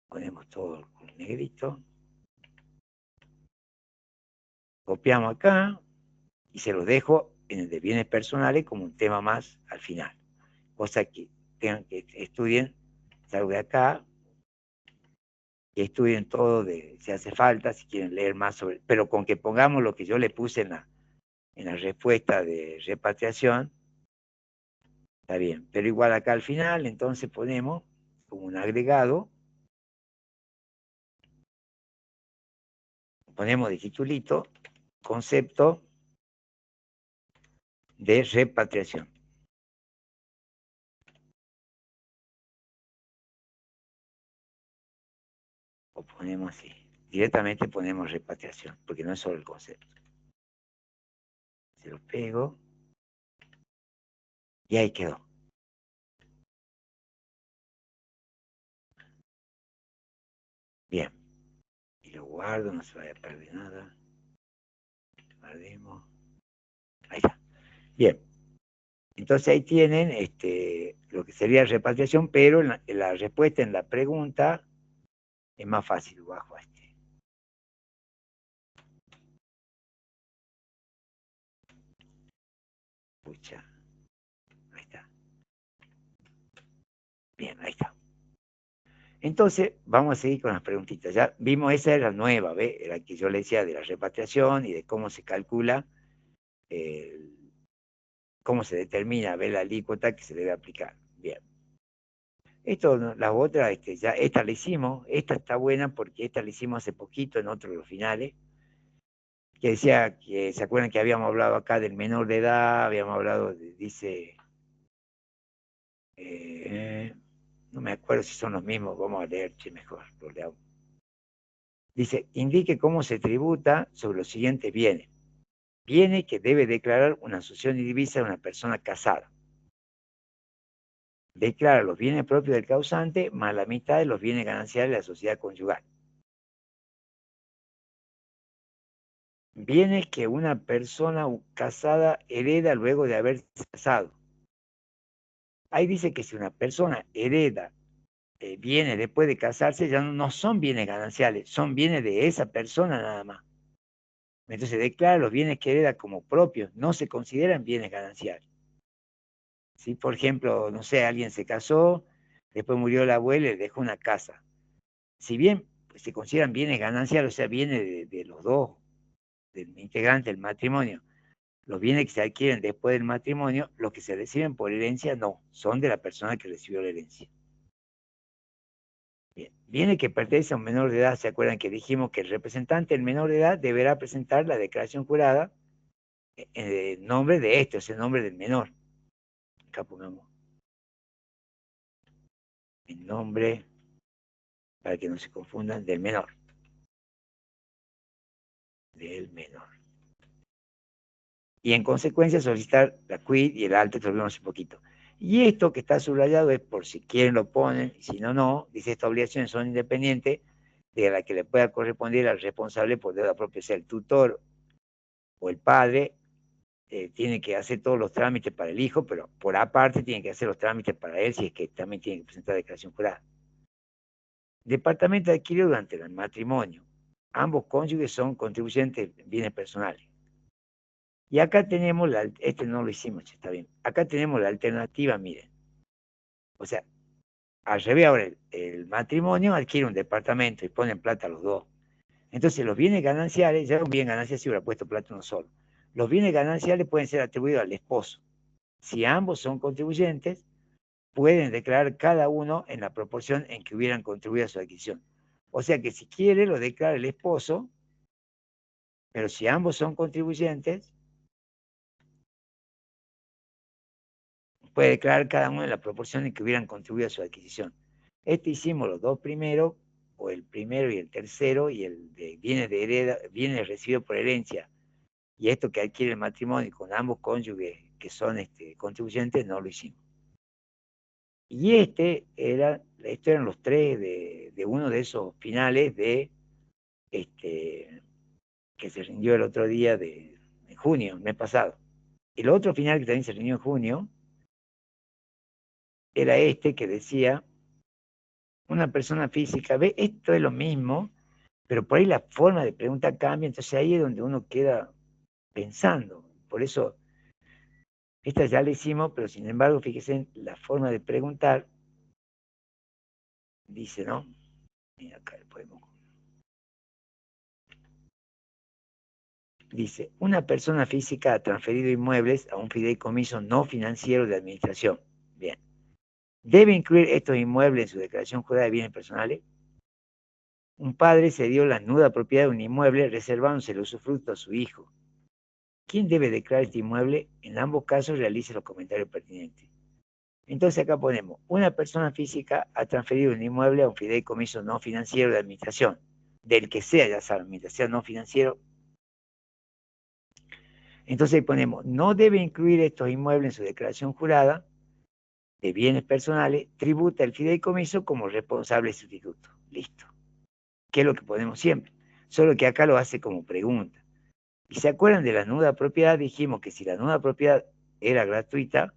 ponemos todo con negrito, copiamos acá y se lo dejo en el de bienes personales como un tema más al final. Cosa que tengan que estudien, salgo de acá, que estudien todo si hace falta, si quieren leer más sobre, pero con que pongamos lo que yo le puse en la respuesta de repatriación, está bien. Pero igual acá al final, entonces ponemos como un agregado, ponemos de titulito, concepto de repatriación. O ponemos así. Directamente ponemos repatriación, porque no es solo el concepto. Se lo pego. Y ahí quedó. Bien. Y lo guardo, no se vaya a perder nada. Guardemos. Ahí está. Bien. Entonces ahí tienen lo que sería repatriación, pero en la respuesta en la pregunta es más fácil, bajo Pucha. Ahí está. Bien, ahí está. Entonces, vamos a seguir con las preguntitas. Ya vimos, esa era la nueva, ¿ve? La que yo le decía de la repatriación y de cómo se calcula, cómo se determina, ¿ve? La alícuota que se debe aplicar. Bien. Esto, la otra, ya esta la hicimos. Esta está buena porque esta la hicimos hace poquito en otro de los finales. Que decía que, ¿se acuerdan que habíamos hablado acá del menor de edad? Habíamos hablado, dice, no me acuerdo si son los mismos, vamos a leer, mejor, lo leamos. Dice, indique cómo se tributa sobre los siguientes bienes. Bienes que debe declarar una sucesión indivisa de una persona casada. Declara los bienes propios del causante más la mitad de los bienes gananciales de la sociedad conyugal. Bienes que una persona casada hereda luego de haberse casado. Ahí dice que si una persona hereda bienes después de casarse, ya no son bienes gananciales, son bienes de esa persona nada más. Entonces declara los bienes que hereda como propios, no se consideran bienes gananciales. Si, por ejemplo, no sé, alguien se casó, después murió la abuela y le dejó una casa. Si bien pues, se consideran bienes gananciales, o sea, bienes de los dos, del integrante del matrimonio, los bienes que se adquieren después del matrimonio, los que se reciben por herencia, no, son de la persona que recibió la herencia. Bien. Bienes que pertenecen a un menor de edad, ¿se acuerdan que dijimos que el representante del menor de edad deberá presentar la declaración jurada en nombre de este, o sea, en nombre del menor? Acá pongamos en nombre, para que no se confundan, del menor. Del menor. Y en consecuencia solicitar la quit y el alto, que lo vimos un poquito. Y esto que está subrayado es por si quieren lo ponen, y si no, no. Dice, estas obligaciones son independientes de la que le pueda corresponder al responsable por deuda propia, sea el tutor o el padre. Tiene que hacer todos los trámites para el hijo, pero por aparte tiene que hacer los trámites para él, si es que también tiene que presentar declaración jurada. Departamento adquirido durante el matrimonio. Ambos cónyuges son contribuyentes en bienes personales. Y acá tenemos, este no lo hicimos, está bien. Acá tenemos la alternativa, miren. O sea, al revés ahora, el matrimonio adquiere un departamento y ponen plata los dos. Entonces los bienes gananciales, ya un bien ganancial si hubiera puesto plata uno solo. Los bienes gananciales pueden ser atribuidos al esposo. Si ambos son contribuyentes, pueden declarar cada uno en la proporción en que hubieran contribuido a su adquisición. O sea que si quiere, lo declara el esposo, pero si ambos son contribuyentes, puede declarar cada uno en la proporción en que hubieran contribuido a su adquisición. Hicimos los dos primeros, o el primero y el tercero, y el de bienes recibidos por herencia, y esto que adquiere el matrimonio con ambos cónyuges que son contribuyentes, no lo hicimos. Y estos eran los tres de uno de esos finales que se rindió el otro día de junio, el mes pasado. El otro final que también se rindió en junio era que decía, una persona física, ve, esto es lo mismo, pero por ahí la forma de pregunta cambia, entonces ahí es donde uno queda pensando. Por eso, esta ya la hicimos, pero sin embargo, fíjense en la forma de preguntar, dice, ¿no? Mira, acá podemos. Dice, una persona física ha transferido inmuebles a un fideicomiso no financiero de administración. Bien. ¿Debe incluir estos inmuebles en su declaración jurada de bienes personales? Un padre cedió la nuda propiedad de un inmueble reservándose el usufructo a su hijo. ¿Quién debe declarar este inmueble? En ambos casos realice los comentarios pertinentes. Entonces acá ponemos, una persona física ha transferido un inmueble a un fideicomiso no financiero de administración, del que sea, ya saben, mientras sea no financiero. Entonces ponemos, no debe incluir estos inmuebles en su declaración jurada de bienes personales, tributa el fideicomiso como responsable sustituto. Listo. Que es lo que ponemos siempre. Solo que acá lo hace como pregunta. ¿Y se acuerdan de la nuda propiedad? Dijimos que si la nuda propiedad era gratuita,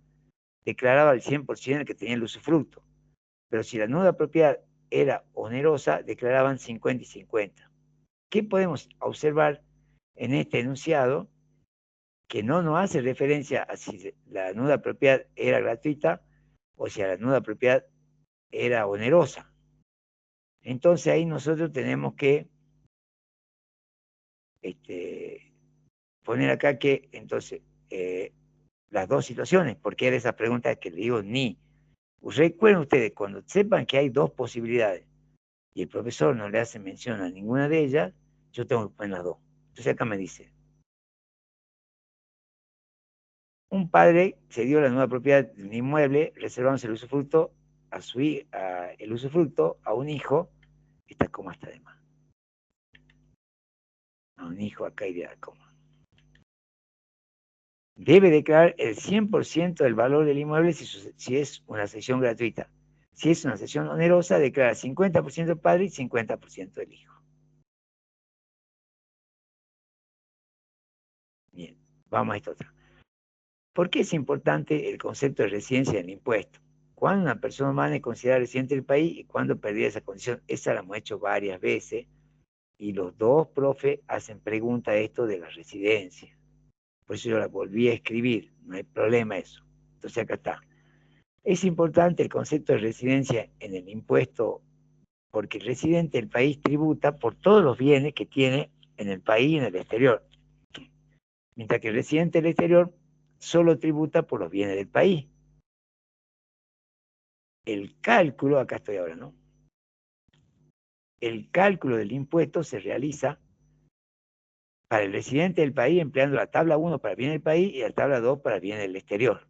declaraba el 100% el que tenía el usufructo. Pero si la nuda propiedad era onerosa, declaraban 50 y 50. ¿Qué podemos observar en este enunciado? Que no nos hace referencia a si la nuda propiedad era gratuita o si la nuda propiedad era onerosa. Entonces ahí nosotros tenemos que poner acá que entonces las dos situaciones, porque era esa pregunta que le digo ni. Recuerden ustedes, cuando sepan que hay dos posibilidades y el profesor no le hace mención a ninguna de ellas, yo tengo que poner las dos. Entonces acá me dice, un padre cedió la nueva propiedad de un inmueble, reservándose el usufructo el usufructo a un hijo, esta coma está de más. A un hijo acá iría la coma. Debe declarar el 100% del valor del inmueble si es una cesión gratuita. Si es una cesión onerosa, declara 50% el padre y 50% el hijo. Bien, vamos a esta otra. ¿Por qué es importante el concepto de residencia en el impuesto? ¿Cuándo una persona humana es considerada residente del país y cuándo perdía esa condición? Esa la hemos hecho varias veces y los dos profes hacen pregunta de esto de la residencia. Por eso yo la volví a escribir, no hay problema eso. Entonces acá está. Es importante el concepto de residencia en el impuesto porque el residente del país tributa por todos los bienes que tiene en el país y en el exterior. Mientras que el residente del exterior solo tributa por los bienes del país. El cálculo, acá estoy ahora, ¿no? El cálculo del impuesto se realiza para el residente del país empleando la tabla 1 para el bien del país y la tabla 2 para el bien del exterior.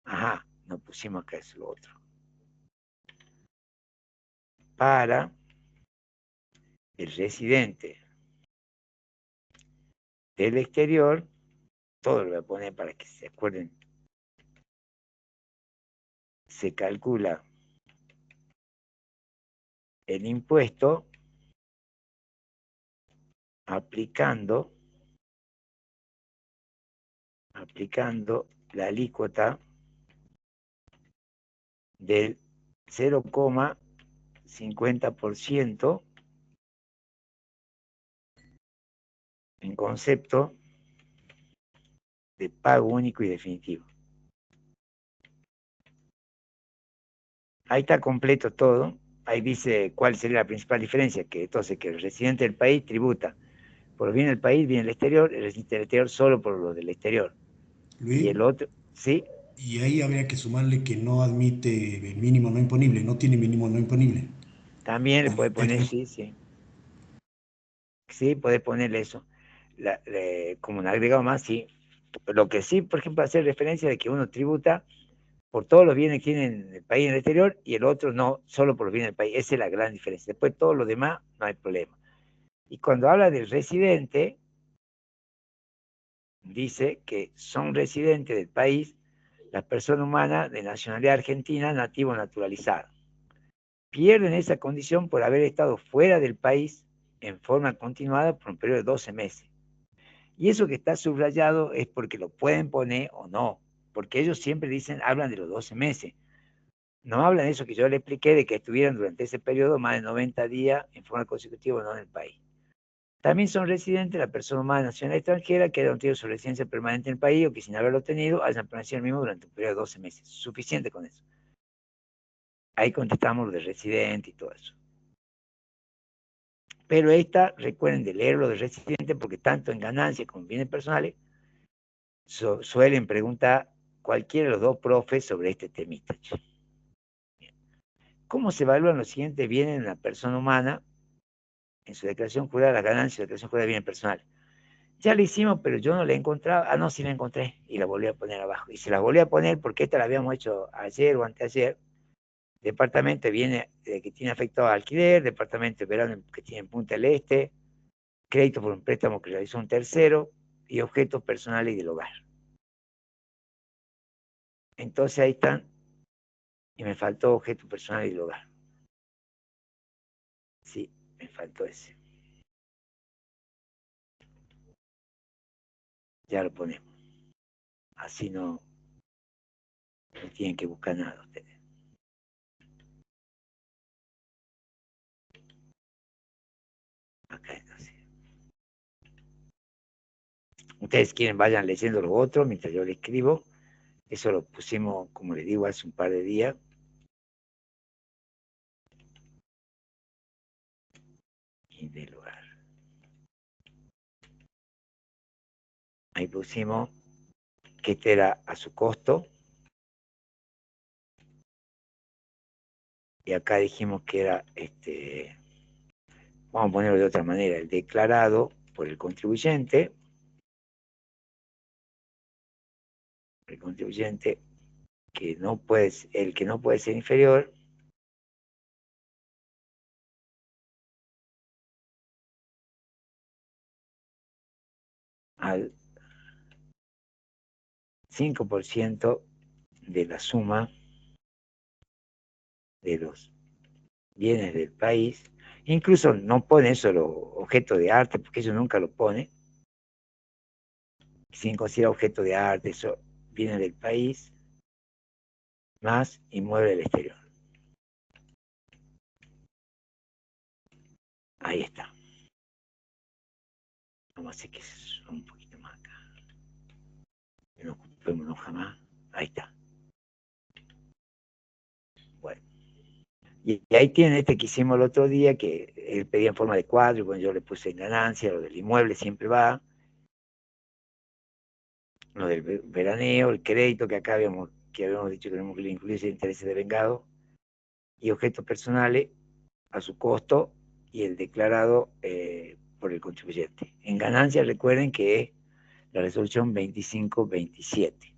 Ajá, no pusimos acá eso lo otro. Para el residente del exterior, todo lo voy a poner para que se acuerden, se calcula el impuesto aplicando la alícuota del 0,50% en concepto de pago único y definitivo. Ahí está completo todo. Ahí dice cuál sería la principal diferencia, que entonces que el residente del país tributa por los bienes del país, bienes del exterior, el residente del exterior solo por los del exterior. Luis, Y el otro, ¿sí? y ahí habría que sumarle que no admite el mínimo no imponible, no tiene mínimo no imponible. También le puede poner, Interno. sí, sí. Sí, puede ponerle eso. Como un agregado más, sí. Lo que sí, por ejemplo, hacer referencia de que uno tributa por todos los bienes que tiene en el país y en el exterior, y el otro no, solo por los bienes del país. Esa es la gran diferencia. Después todo lo demás no hay problema. Y cuando habla del residente, dice que son residentes del país las personas humanas de nacionalidad argentina, nativo o naturalizada. Pierden esa condición por haber estado fuera del país en forma continuada por un periodo de 12 meses. Y eso que está subrayado es porque lo pueden poner o no, porque ellos siempre dicen, hablan de los 12 meses. No hablan de eso que yo le expliqué, de que estuvieran durante ese periodo más de 90 días en forma consecutiva o no en el país. También son residentes la persona humana nacional extranjera que hayan tenido su residencia permanente en el país o que sin haberlo tenido hayan permanecido el mismo durante un periodo de 12 meses. Suficiente con eso. Ahí contestamos lo de residente y todo eso. Pero esta, recuerden de leer lo de residente porque tanto en ganancias como en bienes personales suelen preguntar cualquiera de los dos profes sobre este temita. ¿Cómo se evalúan los siguientes bienes en la persona humana en su declaración jurada de las ganancias y declaración jurada de bienes personales? Ya la hicimos, pero yo no la encontraba. Ah, no, sí la encontré y la volví a poner abajo. Y se la volví a poner porque esta la habíamos hecho ayer o anteayer. Departamento viene que tiene afectado a alquiler, departamento de verano que tiene en Punta del Este, crédito por un préstamo que realizó un tercero, y objetos personales y del hogar. Entonces ahí están, y me faltó objetos personales y del hogar. Sí, me faltó ese. Ya lo ponemos. Así no tienen que buscar nada ustedes. Acá entonces. Ustedes quieren, vayan leyendo los otros mientras yo le escribo. Eso lo pusimos, como les digo, hace un par de días. Y del hogar. Ahí pusimos que este era a su costo. Y acá dijimos que era, vamos a ponerlo de otra manera, el declarado por el contribuyente que no puede, el que no puede ser inferior al 5% de la suma de los bienes del país. Incluso no pone eso los objetos de arte, porque eso nunca lo pone. Sin considerar objeto de arte, eso viene del país, más inmueble del exterior. Ahí está. Vamos a hacer que se un poquito más acá. No ocupémonos jamás. Ahí está. Bueno. Y ahí tienen este que hicimos el otro día, que él pedía en forma de cuadro, y bueno, yo le puse en ganancia, lo del inmueble siempre va, lo del veraneo, el crédito que acá habíamos dicho que tenemos que incluirse intereses de vengado, y objetos personales a su costo, y el declarado por el contribuyente. En ganancia recuerden que es la resolución 2527.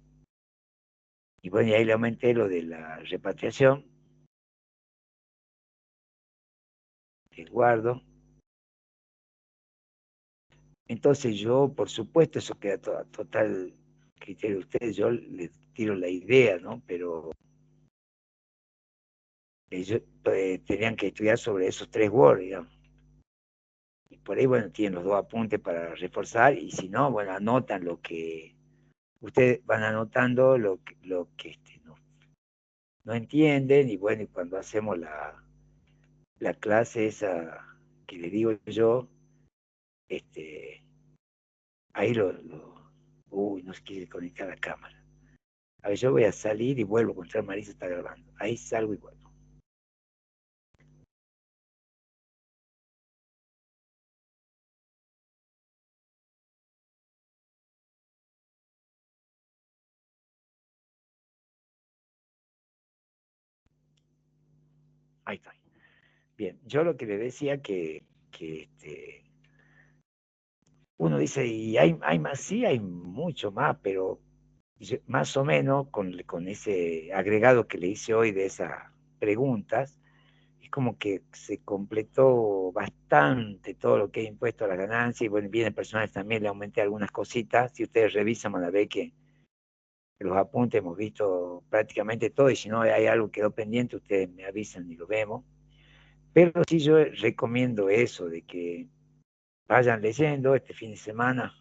Y bueno, y ahí le aumenté lo de la repatriación, resguardo. Entonces yo, por supuesto, eso queda total criterio de ustedes, yo les tiro la idea, ¿no? Pero ellos tenían que estudiar sobre esos 3 Word, digamos. Y por ahí, bueno, tienen los 2 apuntes para reforzar, y si no, bueno, anotan lo que, ustedes van anotando lo que no entienden, y bueno, y cuando hacemos la clase esa que le digo yo, ahí uy, no se quiere conectar la cámara. A ver, yo voy a salir y vuelvo, contra Marisa está grabando. Ahí salgo y vuelvo. Ahí está. Bien, yo lo que le decía que uno dice, y hay más, sí, hay mucho más, pero más o menos con ese agregado que le hice hoy de esas preguntas, es como que se completó bastante todo lo que he impuesto a la ganancia, y bueno, bienes personales también le aumenté algunas cositas. Si ustedes revisan, van a ver que los apuntes hemos visto prácticamente todo, y si no hay algo que quedó pendiente, ustedes me avisan y lo vemos. Pero sí, yo recomiendo eso, de que vayan leyendo este fin de semana,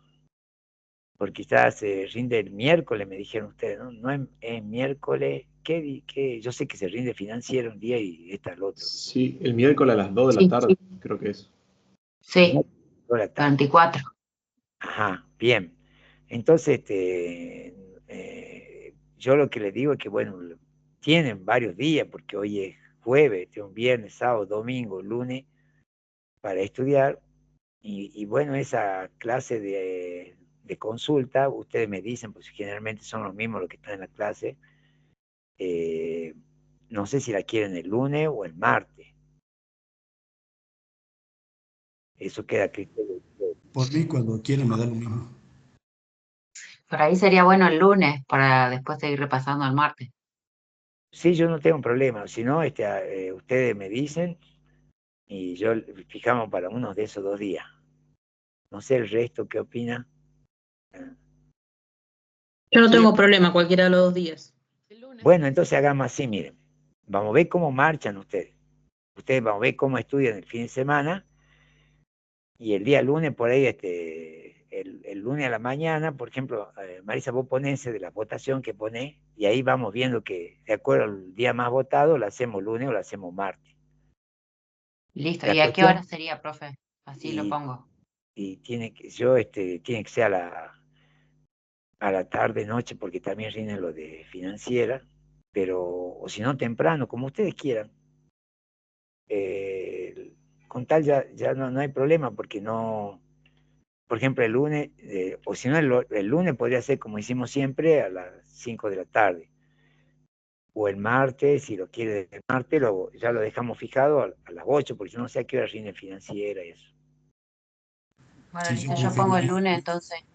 porque quizás se rinde el miércoles, me dijeron ustedes, ¿no? No es miércoles, yo sé que se rinde financiero un día y está el otro. Sí, el miércoles a las 2 de la Sí, tarde, creo que es. sí, Toda la tarde. 24. Ajá, bien. Entonces, yo lo que les digo es que, bueno, tienen varios días, porque hoy es jueves, tiene un viernes, sábado, domingo, lunes, para estudiar. Y bueno, esa clase de consulta, ustedes me dicen, pues generalmente son los mismos los que están en la clase. No sé si la quieren el lunes o el martes. Eso queda a criterio de ustedes. Por mí, cuando quieran, me da lo mismo. Por ahí sería bueno el lunes para después seguir repasando el martes. Sí, yo no tengo un problema. Si no, ustedes me dicen y yo fijamos para unos de esos 2 días. No sé el resto, ¿qué opina? Yo no Sí. tengo problema cualquiera de los 2 días. Bueno, entonces hagamos así, miren. Vamos a ver cómo marchan ustedes. Ustedes vamos a ver cómo estudian el fin de semana. Y el día lunes, por ahí, el lunes a la mañana, por ejemplo, Marisa, vos ponense de la votación que ponés, y ahí vamos viendo que, de acuerdo al día más votado, lo hacemos lunes o lo hacemos martes. Listo. La ¿Y a qué cuestión, hora sería, profe? Así lo y, pongo. y tiene que ser a la tarde, noche, porque también rinde lo de financiera, pero, o si no, temprano, como ustedes quieran. Con tal ya no hay problema, porque no, por ejemplo, el lunes, o si no, el lunes podría ser como hicimos siempre, a las 5 de la tarde, o el martes, si lo quiere desde el martes, ya lo dejamos fijado a las 8, porque yo no sé a qué hora rinde financiera y eso. Bueno, Sí, listo. yo Yo pongo el preferiría. lunes, entonces.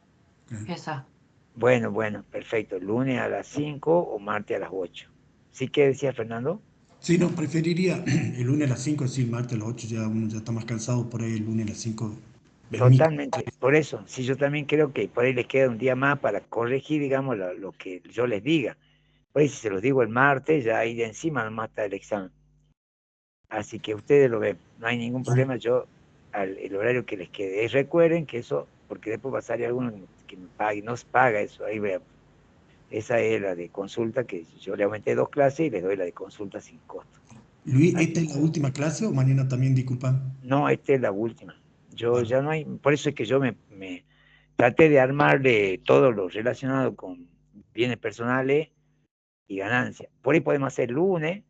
Ah, Esa. Bueno, perfecto, lunes a las 5 o martes a las 8. ¿Sí que decía Fernando? Sí, no, preferiría el lunes a las 5, sí, el martes a las 8 ya uno ya está más cansado, por ahí el lunes a las 5. Totalmente, por eso, sí, yo también creo que por ahí les queda un día más para corregir, digamos, lo que yo les diga. Por ahí si se los digo el martes, ya ahí de encima nomás está el examen. Así que ustedes lo ven, no hay ningún problema, yo el horario que les quede. Y recuerden que eso, porque después va a salir alguno que me pague, no se paga eso, ahí vean. Esa es la de consulta, que yo le aumenté 2 clases y les doy la de consulta sin costo. Luis, ¿esta Así es la última clase o mañana también, disculpa? no, esta es la última. Yo Bueno, ya no hay, por eso es que yo me traté de armarle todo lo relacionado con bienes personales y ganancias. Por ahí podemos hacer lunes,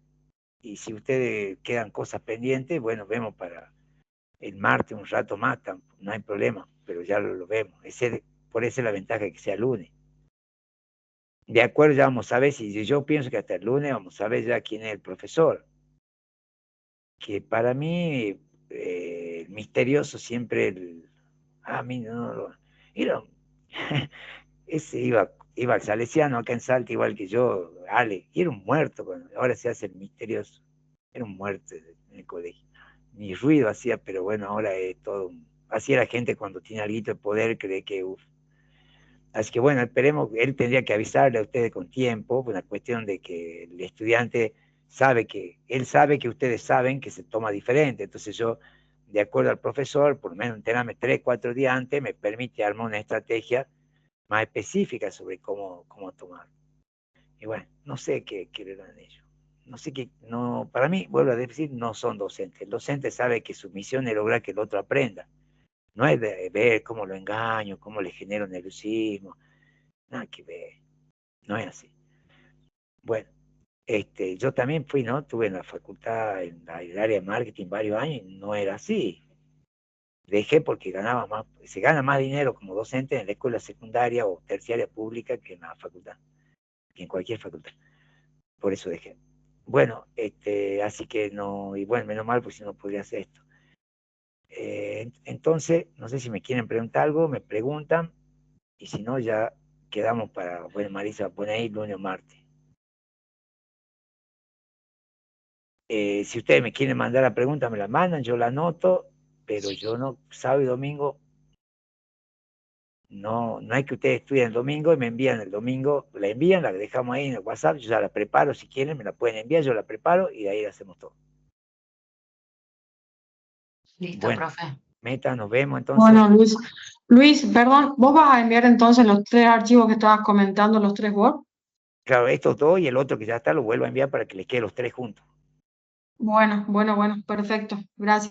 y si ustedes quedan cosas pendientes, bueno, vemos para el martes un rato más, no hay problema, pero ya lo vemos. Por eso es la ventaja de que sea lunes. De acuerdo, ya vamos a ver, si yo pienso que hasta el lunes vamos a ver ya quién es el profesor. Que para mí, misterioso siempre a mí no, era, ese iba al Salesiano acá en Salta igual que yo, Ale, y era un muerto, ahora se hace el misterioso, era un muerto en el colegio. Ni ruido hacía, pero bueno, ahora es todo, así era la gente cuando tiene algo de poder, cree que, uff. Así que bueno, esperemos, él tendría que avisarle a ustedes con tiempo, una cuestión de que el estudiante él sabe que ustedes saben que se toma diferente, entonces yo, de acuerdo al profesor, por lo menos enterarme 3, 4 días antes, me permite armar una estrategia más específica sobre cómo tomar. Y bueno, no sé qué le dan ellos. No sé qué, no, para mí, vuelvo a decir, no son docentes. El docente sabe que su misión es lograr que el otro aprenda. No es de ver cómo lo engaño, cómo le genero nerviosismo. Nada que ver. No es así. Bueno, yo también fui, ¿no? Tuve en la facultad, en el área de marketing varios años, y no era así. Dejé porque ganaba más, se gana más dinero como docente en la escuela secundaria o terciaria pública que en la facultad, que en cualquier facultad. Por eso dejé. Bueno, así que no, y bueno, menos mal, pues si no podría hacer esto. Entonces, no sé si me quieren preguntar algo, me preguntan, y si no, ya quedamos para, bueno, Marisa, pone ahí lunes o martes. Si ustedes me quieren mandar la pregunta, me la mandan, yo la anoto, pero yo no, sábado y domingo, no hay que ustedes estudien el domingo y me envían el domingo, la envían, la dejamos ahí en el WhatsApp, yo ya la preparo, si quieren me la pueden enviar, yo la preparo y de ahí la hacemos todo. Listo, Bueno, profe. Meta, nos vemos entonces. Bueno, Luis. Luis, perdón, ¿vos vas a enviar entonces los 3 archivos que estabas comentando, los 3 Word? Claro, estos dos y el otro que ya está lo vuelvo a enviar para que les quede los 3 juntos. Bueno, perfecto. Gracias.